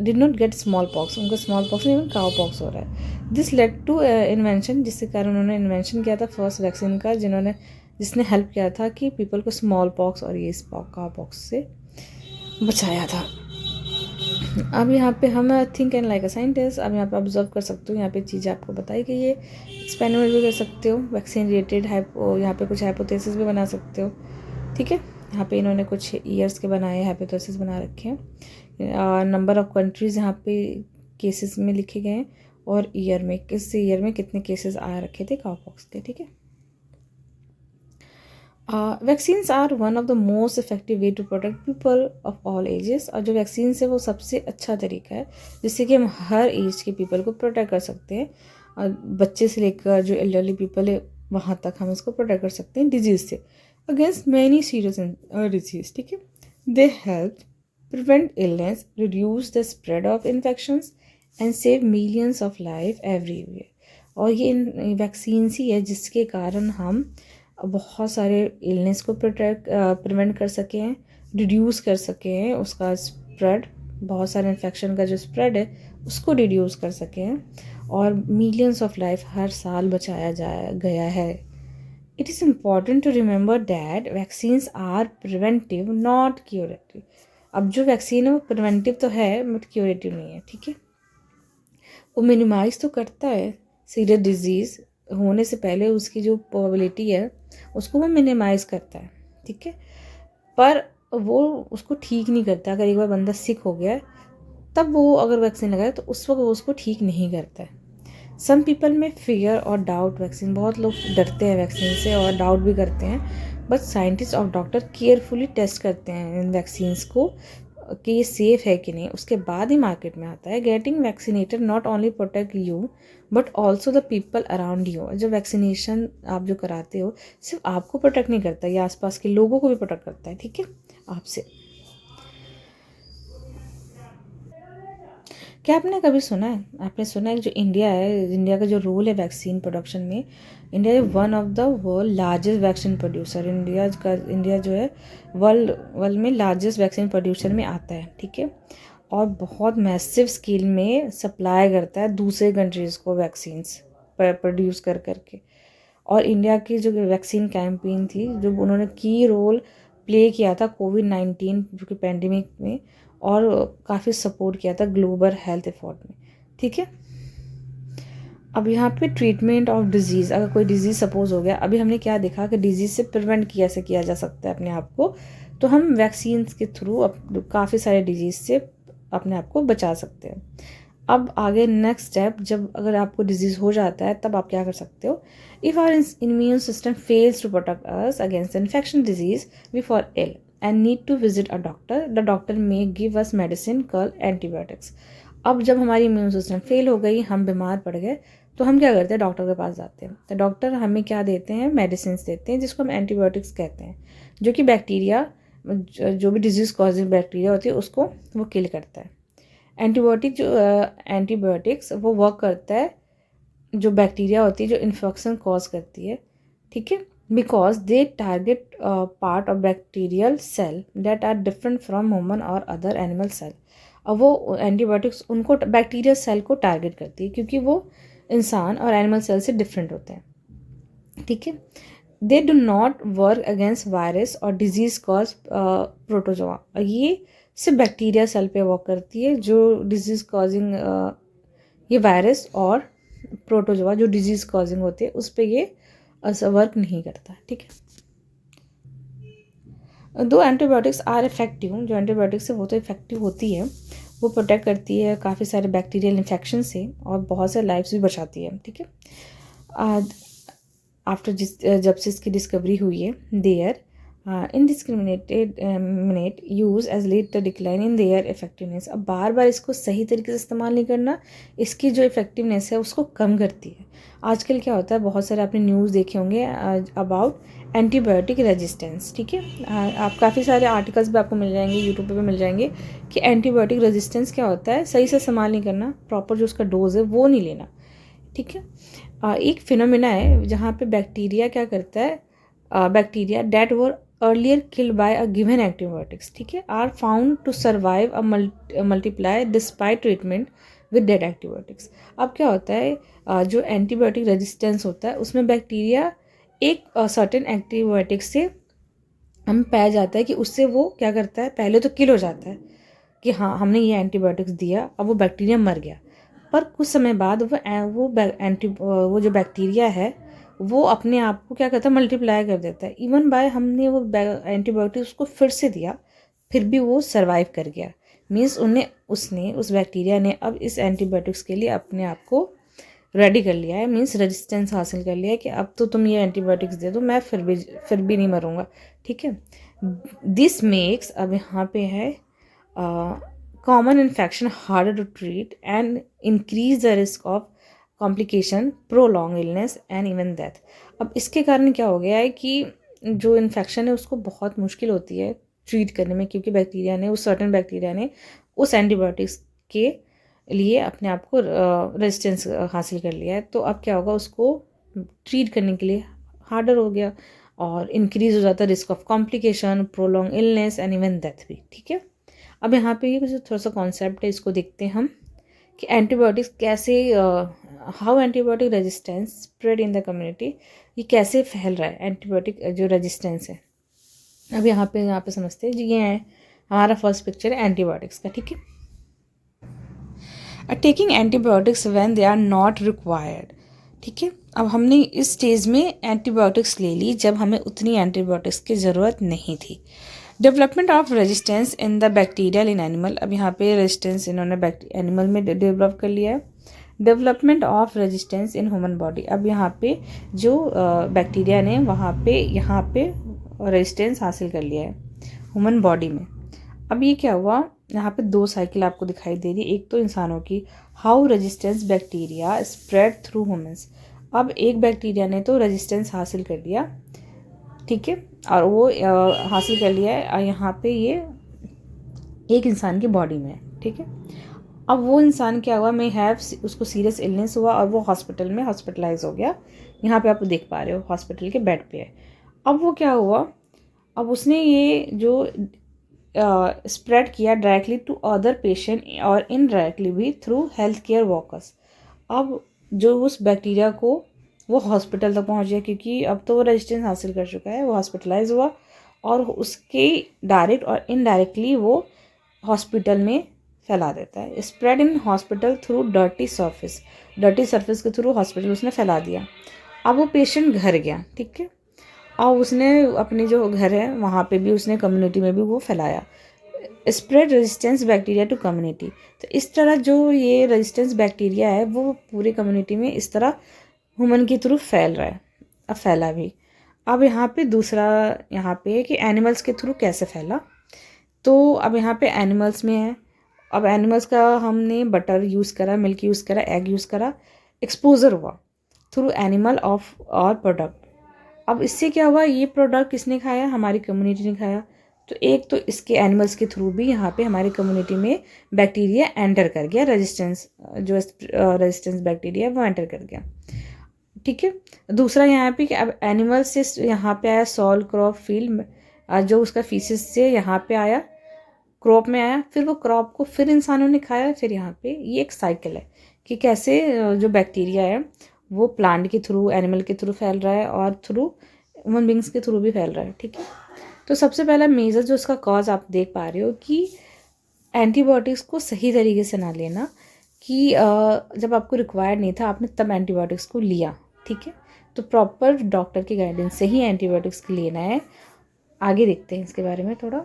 did not gate small pox, उनको स्मॉल पॉक्स नहीं काउपॉक्स हो रहा है। दिस लेड टू इन्वेंशन, जिसके कारण उन्होंने इन्वेंशन किया था फर्स्ट वैक्सीन का, जिसने हेल्प किया था कि पीपल को स्मॉल पॉक्स और ये काउपॉक्स से बचाया था। अब यहाँ पे हम think and like a scientist, अब यहाँ पे ऑब्जर्व कर सकते हो, यहाँ पे चीज़ें आपको बताई गई है, एक्सपेरिमेंट भी कर सकते हो, वैक्सीन रिलेटेड यहाँ पे कुछ हाइपोथेसिस भी बना सकते हो, ठीक है। यहाँ पे इन्होंने कुछ ईयर्स के बनाए हाइपोथेसिस बना रखे हैं, नंबर ऑफ कंट्रीज़ यहाँ पे केसेस में लिखे गए हैं, और ईयर में किस ईयर में कितने केसेस आ रखे थे काउपॉक्स के, ठीक है। Vaccines are one of the most effective way to protect people of all ages, और जो वैक्सीन्स है वो सबसे अच्छा तरीका है जिससे कि हम हर एज के पीपल को प्रोटेक्ट कर सकते हैं, और बच्चे से लेकर जो एल्डरली पीपल है वहाँ तक हम इसको प्रोटेक्ट कर सकते हैं डिजीज़ से, अगेंस्ट मैनी सीरियस डिजीज, ठीक है। They help prevent illness, reduce the spread of infections and save millions of life everywhere, और ये वैक्सीन्स ही है जिसके कारण हम बहुत सारे इलनेस को प्रिवेंट कर सके हैं, रिड्यूस कर सके हैं उसका स्प्रेड, बहुत सारे इन्फेक्शन का जो स्प्रेड है उसको रिड्यूस कर सके हैं, और मिलियंस ऑफ लाइफ हर साल बचाया गया है। It is important to remember that vaccines are preventive not curative. अब जो वैक्सीन है वो प्रिवेंटिव तो है बट क्यूरेटिव नहीं है, ठीक है। वो मिनिमाइज तो करता है सीरियस डिजीज़ होने से पहले, उसकी जो प्रोबेबिलिटी है उसको वो मिनिमाइज करता है, ठीक है, पर वो उसको ठीक नहीं करता। अगर एक बार बंदा सिक हो गया तब वो अगर वैक्सीन लगाए तो उस वक्त वो उसको ठीक नहीं करता है। सम पीपल में फियर और डाउट वैक्सीन, बहुत लोग डरते हैं वैक्सीन से और डाउट भी करते हैं, बट साइंटिस्ट और डॉक्टर केयरफुली टेस्ट करते हैं इन वैक्सीन्स को कि ये सेफ़ है कि नहीं, उसके बाद ही मार्केट में आता है। Getting vaccinated not only protect you but also the people around you. जब वैक्सीनेशन आप जो कराते हो सिर्फ आपको प्रोटेक्ट नहीं करता, ये आसपास के लोगों को भी प्रोटेक्ट करता है, ठीक है, आपसे। क्या आपने कभी सुना है, आपने सुना है जो इंडिया है, इंडिया का जो रोल है वैक्सीन प्रोडक्शन में, India is one of the world largest vaccine producer. India जो है वर्ल्ड में लार्जेस्ट वैक्सीन प्रोड्यूसर में आता है, ठीक है, और बहुत मैसिव स्केल में सप्लाई करता है दूसरे कंट्रीज़ को वैक्सीन्स प्रोड्यूस करके। और इंडिया की जो वैक्सीन कैंपेन थी, जो उन्होंने की रोल प्ले किया था कोविड-19 जो कि पैंडेमिक में, और काफ़ी सपोर्ट किया था ग्लोबल हेल्थ एफर्ट में, ठीक है। अब यहाँ पे ट्रीटमेंट ऑफ डिजीज़, अगर कोई डिजीज़ सपोज हो गया, अभी हमने क्या देखा कि डिजीज़ से प्रिवेंट कैसे किया जा सकता है अपने आप को, तो हम वैक्सीन्स के थ्रू काफ़ी सारे डिजीज़ से अपने आप को बचा सकते हैं। अब आगे नेक्स्ट स्टेप, जब अगर आपको डिजीज़ हो जाता है तब आप क्या कर सकते हो? If our immune system fails to protect us against infection disease we fall ill and need to visit a doctor. The doctor may give us medicine called antibiotics. अब जब हमारी इम्यून सिस्टम फेल हो गई, हम बीमार पड़ गए, तो हम क्या करते हैं? डॉक्टर के पास जाते हैं। तो डॉक्टर हमें क्या देते हैं? मेडिसिन देते हैं जिसको हम एंटीबायोटिक्स कहते हैं, जो कि बैक्टीरिया, जो भी डिजीज़ कॉजिंग बैक्टीरिया होती है उसको वो किल करता है। एंटीबायोटिक्स वो वर्क करता है जो बैक्टीरिया होती है जो इन्फेक्शन कॉज करती है, ठीक है, because they target part of bacterial cell that are different from human or other animal cell. अब वो एंटीबायोटिक्स उनको बैक्टीरियल सेल को टारगेट करती है क्योंकि वो इंसान और एनिमल सेल से डिफरेंट होते हैं, ठीक है। They do not work against virus और डिजीज कॉज प्रोटोजोआ, ये सिर्फ बैक्टीरिया सेल पे वर्क करती है जो डिजीज कॉजिंग, ये वायरस और प्रोटोजोआ जो डिजीज कॉजिंग होते हैं उस पर ये वर्क नहीं करता, ठीक है। दो एंटीबायोटिक्स आर इफेक्टिव, जो एंटीबायोटिक्स है वो तो इफेक्टिव होती है, वो प्रोटेक्ट करती है काफ़ी सारे बैक्टीरियल इन्फेक्शन से और बहुत सारे लाइफ्स भी बचाती है, ठीक है। आफ्टर जब से इसकी डिस्कवरी हुई है, their indiscriminate use has lead the decline in their effectiveness. अब बार बार इसको सही तरीके से इस्तेमाल नहीं करना, इसकी जो इफेक्टिवनेस है उसको कम करती है। आजकल क्या होता है, बहुत सारे आपने न्यूज़ देखे होंगे अबाउट एंटीबायोटिक रेजिस्टेंस, ठीक है। आप काफ़ी सारे आर्टिकल्स भी आपको मिल जाएंगे, यूट्यूब पे भी मिल जाएंगे कि एंटीबायोटिक रेजिस्टेंस क्या होता है, सही से इस्तेमाल नहीं करना, प्रॉपर जो उसका डोज है वो नहीं लेना, ठीक है। एक फिनोमिना है जहाँ पे बैक्टीरिया क्या करता है, bacteria that were earlier killed by a given antibiotics, ठीक है, are found to survive a multiply despite treatment with dead antibiotics। अब क्या होता है, जो एंटीबायोटिक रेजिस्टेंस होता है उसमें बैक्टीरिया एक सर्टेन एंटीबायोटिक से हम पाया जाता है कि उससे वो क्या करता है, पहले तो किल हो जाता है कि हाँ हमने ये एंटीबायोटिक्स दिया, अब वो बैक्टीरिया मर गया, पर कुछ समय बाद वो जो बैक्टीरिया है वो अपने आप को क्या करता है, मल्टीप्लाई कर देता है। इवन बाय हमने वो एंटीबायोटिक्स उसको फिर से दिया, फिर भी वो सर्वाइव कर गया। मीन्स उस बैक्टीरिया ने अब इस एंटीबायोटिक्स के लिए अपने आप को रेडी कर लिया है, मीन्स रेजिस्टेंस हासिल कर लिया है कि अब तो तुम ये एंटीबायोटिक्स दे दो, मैं फिर भी नहीं मरूंगा, ठीक है। दिस मेक्स, अब यहाँ पे है common infection harder to treat and increase the risk of complication, prolong illness and even death. अब इसके कारण क्या हो गया है कि जो इन्फेक्शन है उसको बहुत मुश्किल होती है ट्रीट करने में, क्योंकि सर्टेन बैक्टीरिया ने उस एंटीबायोटिक्स के लिए अपने आप को रेजिस्टेंस हासिल कर लिया है। तो अब क्या होगा, उसको ट्रीट करने के लिए हार्डर हो गया और इंक्रीज हो जाता है risk of complication, prolong illness and even death भी, ठीक है। अब यहाँ पे ये थोड़ा सा कॉन्सेप्ट है, इसको देखते हैं हम कि एंटीबायोटिक्स कैसे, how antibiotic resistance spread in the community, ये कैसे फैल रहा है एंटीबायोटिक जो रेजिस्टेंस है। अब यहाँ पे समझते हैं जी, ये है हमारा फर्स्ट पिक्चर है एंटीबायोटिक्स का, ठीक है। Taking antibiotics when they are not required, ठीक है। अब हमने इस स्टेज में एंटीबायोटिक्स ले ली जब हमें उतनी एंटीबायोटिक्स की ज़रूरत नहीं थी। Development of resistance in the bacterial in animal, अब यहाँ पे रेजिस्टेंस इन्होंने एनिमल में डेवलप कर लिया है। Development of resistance in human body, अब यहाँ पे जो बैक्टीरिया ने यहाँ पे रेजिस्टेंस हासिल कर लिया है ह्यूमन बॉडी में। अब ये क्या हुआ, यहाँ पे दो साइकिल आपको दिखाई दे रही है, एक तो इंसानों की, how resistance bacteria spread through humans. अब एक बैक्टीरिया ने तो रेजिस्टेंस हासिल कर लिया, ठीक है, और वो हासिल कर लिया है यहाँ पे ये एक इंसान की बॉडी में, ठीक है। अब वो इंसान क्या हुआ, उसको सीरियस इलनेस हुआ और वो हॉस्पिटल में हॉस्पिटलाइज हो गया। यहाँ पे आप देख पा रहे हो हॉस्पिटल के बेड पे है। अब वो क्या हुआ, अब उसने ये जो स्प्रेड किया डायरेक्टली टू अदर पेशेंट और इनडायरेक्टली भी थ्रू हेल्थ केयर वर्कर्स। अब जो उस बैक्टीरिया को वो हॉस्पिटल तक पहुंच गया, क्योंकि अब तो वो रेजिस्टेंस हासिल कर चुका है, वो हॉस्पिटलाइज हुआ और उसके डायरेक्ट और इनडायरेक्टली वो हॉस्पिटल में फैला देता है। Spread in hospital through dirty surface के थ्रू हॉस्पिटल उसने फैला दिया। अब वो पेशेंट घर गया, ठीक है, और उसने अपने जो घर है वहाँ पे भी उसने कम्युनिटी में भी वो फैलाया। Spread resistance bacteria to community, तो इस तरह जो ये रेजिस्टेंस बैक्टीरिया है वो पूरी कम्युनिटी में इस तरह ह्यूमन के थ्रू फैल रहा है, अब फैला भी। अब यहाँ पे दूसरा यहाँ पे है कि एनिमल्स के थ्रू कैसे फैला। तो अब यहाँ पे एनिमल्स में है, अब एनिमल्स का हमने बटर यूज़ करा, मिल्क यूज़ करा, एग यूज़ करा, एक्सपोजर हुआ थ्रू एनिमल ऑफ और प्रोडक्ट। अब इससे क्या हुआ, ये प्रोडक्ट किसने खाया, हमारी कम्युनिटी ने खाया। तो एक तो इसके एनिमल्स के थ्रू भी यहाँ पे हमारी कम्युनिटी में बैक्टीरिया एंटर कर गया, रेजिस्टेंस बैक्टीरिया वो एंटर कर गया, ठीक है। दूसरा यहाँ पे कि अब एनिमल से यहाँ पे आया सॉल क्रॉप फील्ड, जो उसका फीसिस से यहाँ पे आया, क्रॉप में आया, फिर वो क्रॉप को फिर इंसानों ने खाया, फिर यहाँ पे ये एक साइकिल है कि कैसे जो बैक्टीरिया है वो प्लांट के थ्रू, एनिमल के थ्रू फैल रहा है और थ्रू ह्यूमन बींग्स के थ्रू भी फैल रहा है, ठीक है। तो सबसे पहला मेजर जो इसका कॉज आप देख पा रहे हो कि एंटीबायोटिक्स को सही तरीके से ना लेना, कि जब आपको रिक्वायर्ड नहीं था आपने तब एंटीबायोटिक्स को लिया, ठीक है। तो प्रॉपर डॉक्टर की गाइडेंस से ही एंटीबायोटिक्स को लेना है। आगे देखते हैं इसके बारे में थोड़ा,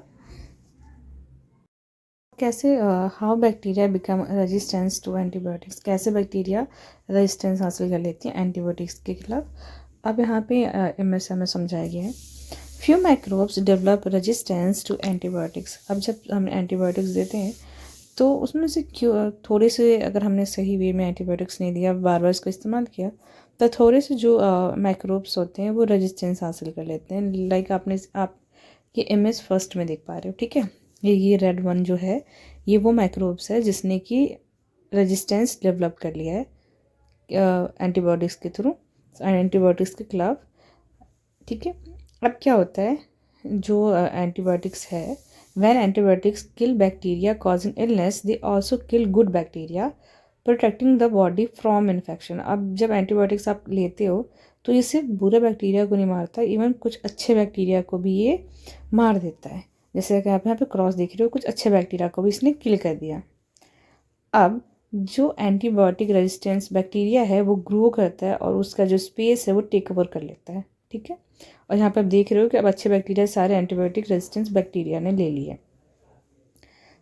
कैसे how bacteria become resistance to antibiotics, कैसे बैक्टीरिया रेजिस्टेंस हासिल कर लेती है एंटीबायोटिक्स के खिलाफ। अब यहाँ पे एमएस हमें समझाया गया है। Few microbes develop resistance to antibiotics. अब जब हम एंटीबायोटिक्स देते हैं तो उसमें से क्यों थोड़े से, अगर हमने सही वे में एंटीबायोटिक्स नहीं दिया, बार बार इसको इस्तेमाल किया, तो थोड़े से जो माइक्रोब्स होते हैं वो रेजिस्टेंस हासिल कर लेते हैं। लाइक आप ये इमेज फर्स्ट में देख पा रहे हो, ठीक है। ये रेड वन जो है ये वो माइक्रोब्स है जिसने कि रेजिस्टेंस डेवलप कर लिया है एंटीबायोटिक्स के थ्रू, एंटीबायोटिक्स के खिलाफ, ठीक है। अब क्या होता है, जो एंटीबायोटिक्स है, when antibiotics kill bacteria causing illness they also kill good bacteria protecting the body from infection. अब जब एंटीबायोटिक्स आप लेते हो तो ये सिर्फ बुरे बैक्टीरिया को नहीं मारता, इवन कुछ अच्छे बैक्टीरिया को भी ये मार देता है। जैसे कि आप यहाँ पे क्रॉस देख रहे हो, कुछ अच्छे बैक्टीरिया को भी इसने किल कर दिया। अब जो एंटीबायोटिक रेजिस्टेंस बैक्टीरिया है वो ग्रो करता है और उसका जो स्पेस है वो टेक ओवर कर लेता है, ठीक है। और यहाँ पे आप देख रहे हो कि अब अच्छे बैक्टीरिया सारे एंटीबायोटिक रेजिस्टेंस बैक्टीरिया ने ले लिए।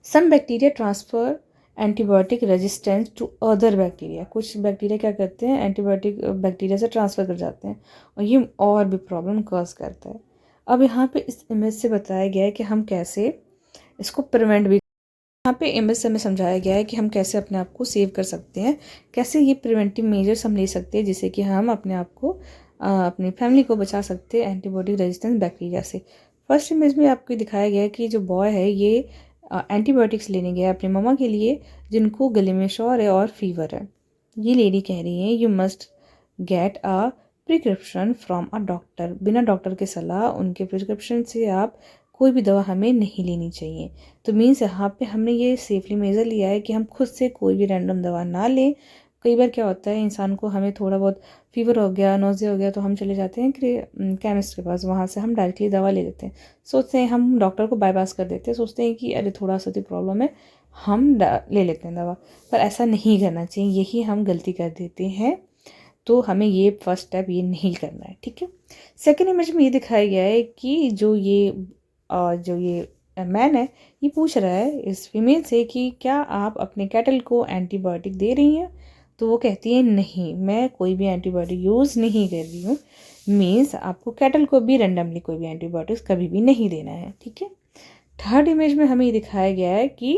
Some bacteria transfer antibiotic resistance to other bacteria. कुछ बैक्टीरिया क्या करते हैं, एंटीबायोटिक बैक्टीरिया से ट्रांसफ़र कर जाते हैं और ये और भी प्रॉब्लम कॉज करता है। अब यहाँ पे इस इमेज से बताया गया है कि हम कैसे इसको प्रिवेंट भी, यहाँ पे इमेज से हमें समझाया गया है कि हम कैसे अपने आप को सेव कर सकते हैं, कैसे ये प्रिवेंटिव मेजर्स हम ले सकते हैं जिससे कि हम अपने आप को अपनी फैमिली को बचा सकते हैं एंटीबायोटिक रेजिस्टेंस बैक्टीरिया से। फर्स्ट इमेज में आपको दिखाया गया है कि जो बॉय है ये एंटीबायोटिक्स लेने गया अपनी मम्मा के लिए जिनको गले में शोर है और फीवर है। ये लेडी कह रही है you must get a prescription from a doctor. बिना डॉक्टर के सलाह, उनके प्रिस्क्रिप्शन से आप कोई भी दवा हमें नहीं लेनी चाहिए। तो मीन्स यहाँ पे हमने ये सेफली मेजर लिया है कि हम खुद से कोई भी रैंडम दवा ना लें। कई बार क्या होता है, इंसान को हमें थोड़ा बहुत फीवर हो गया, नोज़िया हो गया, तो हम चले जाते हैं कि केमिस्ट के पास, वहाँ से हम डायरेक्टली दवा ले लेते हैं। सोचते हैं हम डॉक्टर को बाईपास कर देते हैं, सोचते हैं कि अरे थोड़ा सा तो प्रॉब्लम है, हम ले लेते हैं दवा। पर ऐसा नहीं करना चाहिए, यही हम गलती कर देते हैं। तो हमें ये फर्स्ट स्टेप ये नहीं करना है, ठीक है। सेकेंड इमेज में ये दिखाया गया है कि जो ये मैन है ये पूछ रहा है इस फीमेल से कि क्या आप अपने कैटल को एंटीबायोटिक दे रही हैं। तो वो कहती है नहीं, मैं कोई भी एंटीबायोटिक यूज़ नहीं कर रही हूँ। मीन्स आपको कैटल को भी रैंडमली कोई भी एंटीबायोटिक्स कभी भी नहीं देना है, ठीक है। थर्ड इमेज में हमें ये दिखाया गया है कि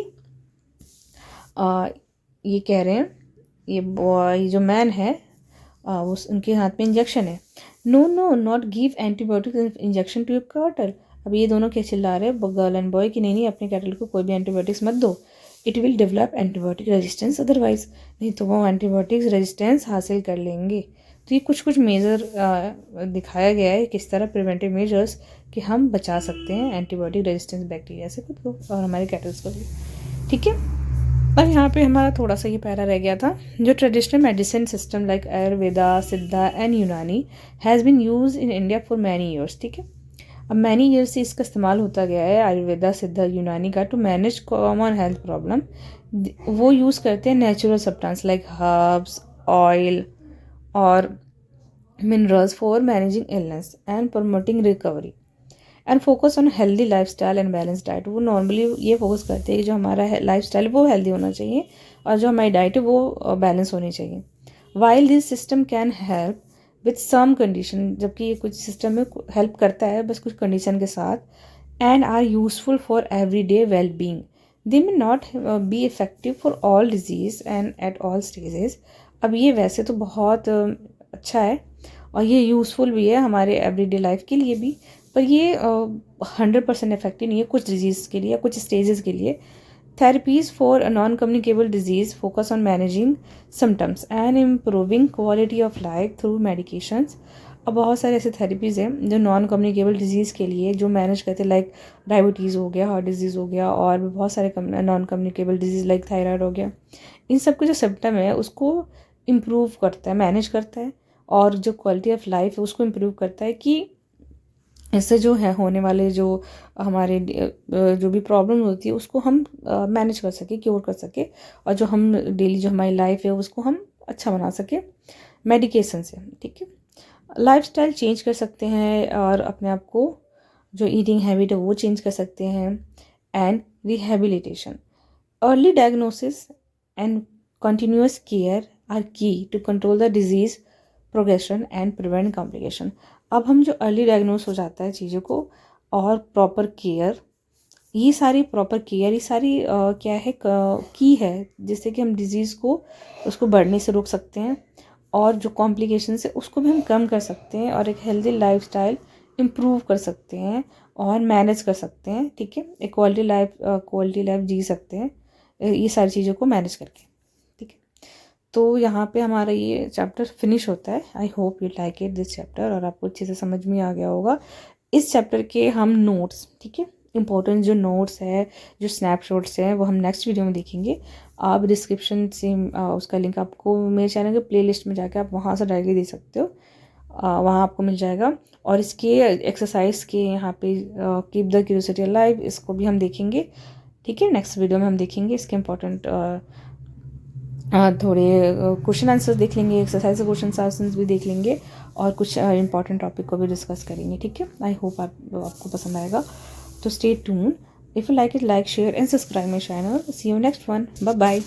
ये कह रहे हैं, ये जो मैन है उनके हाथ में इंजेक्शन है। No no not give antibiotic injection to your cattle. अब ये दोनों क्या चिल्ला रहे हैं, गर्ल एंड बॉय, कि नहीं अपने कैटल को कोई भी एंटीबायोटिक्स मत दो, it will develop antibiotic resistance otherwise, नहीं तो वो एंटीबायोटिक्स रेजिस्टेंस हासिल कर लेंगे। तो ये कुछ मेजर दिखाया गया है किस तरह प्रिवेंटिव मेजर्स कि हम बचा सकते हैं एंटीबायोटिक रेजिस्टेंस बैक्टीरिया से खुद को और हमारे कैटल्स को भी, ठीक है। और यहाँ पे हमारा थोड़ा सा ये पैरा रह गया था, जो traditional medicine system like Ayurveda, Siddha and Unani has been use in India for many years, ठीक है। अब मैनी ईयर्स से इसका इस्तेमाल होता गया है आयुर्वेदा, सिद्धा, यूनानी का to manage common health problem. वो यूज़ करते हैं natural substance like herbs, oil और minerals for managing illness and promoting recovery and focus on healthy life style and balance diet. वो नॉर्मली ये फोकस करते हैं कि जो हमारा लाइफ स्टाइल वो हेल्दी होना चाहिए और जो हमारी डाइट है वो बैलेंस होनी चाहिए। While this system can help with some condition, जबकि ये कुछ सिस्टम में हेल्प करता है बस कुछ कंडीशन के साथ, and are useful for every day well being, they may not be effective for all disease and at all stages. अब ये वैसे तो बहुत अच्छा है और ये यूज़फुल भी है हमारे एवरीडे लाइफ के लिए भी, पर ये 100% इफेक्टिव नहीं है कुछ डिजीज़ के लिए, कुछ स्टेजेस के लिए। Therapies for non communicable disease focus on managing symptoms and improving quality of life through medications. अब बहुत सारे ऐसे थेरेपीज़ हैं जो नॉन कम्युनिकेबल डिजीज़ के लिए जो मैनेज करते हैं, लाइक डायबिटीज़ हो गया, हार्ट डिजीज़ हो गया, और भी बहुत सारे non communicable disease like thyroid हो गया। इन सब के जो सिम्टम है उसको इम्प्रूव करता है, मैनेज करता है, और जो क्वालिटी ऑफ लाइफ है उसको इम्प्रूव करता है कि इससे जो है होने वाले जो हमारे जो भी प्रॉब्लम होती है उसको हम मैनेज कर सके, क्योर कर सके, और जो हम डेली जो हमारी लाइफ है उसको हम अच्छा बना सके मेडिकेशन से, ठीक है। लाइफस्टाइल चेंज कर सकते हैं और अपने आप को जो ईटिंग हैबिट है वो चेंज कर सकते हैं। And rehabilitation, early diagnosis and continuous care are key to control the disease progression and prevent complication. अब हम जो अर्ली डायग्नोस हो जाता है चीज़ों को, और प्रॉपर केयर, ये सारी प्रॉपर केयर, ये सारी क्या है की है, जिससे कि हम डिज़ीज़ को उसको बढ़ने से रोक सकते हैं, और जो कॉम्प्लिकेशंस है उसको भी हम कम कर सकते हैं, और एक हेल्दी लाइफस्टाइल इम्प्रूव कर सकते हैं और मैनेज कर सकते हैं। ठीक है, एक क्वालिटी लाइफ जी सकते हैं ये सारी चीज़ों को मैनेज करके। ठीक है, तो यहाँ पे हमारा ये चैप्टर फिनिश होता है। I hope you like it this chapter, और आपको अच्छे से समझ में आ गया होगा। इस चैप्टर के हम नोट्स, ठीक है, इंपॉर्टेंट जो नोट्स है, जो स्नैपशॉट्स हैं, वो हम नेक्स्ट वीडियो में देखेंगे। आप डिस्क्रिप्शन से उसका लिंक आपको मेरे चैनल के प्लेलिस्ट में जाके आप वहाँ से डायरेक्टली दे सकते हो, वहाँ आपको मिल जाएगा। और इसके एक्सरसाइज के यहाँ पे कीप द क्यूरियोसिटी अलाइव, इसको भी हम देखेंगे। ठीक है, नेक्स्ट वीडियो में हम देखेंगे इसके इम्पोर्टेंट थोड़े क्वेश्चन आंसर्स देख लेंगे, एक्सरसाइज क्वेश्चन आंसर्स भी देख लेंगे, और कुछ इंपॉर्टेंट टॉपिक को भी डिस्कस करेंगे। ठीक है, आई होप आपको पसंद आएगा। तो stay tune, if you like it, like, share and subscribe my channel. See you next one, bye bye.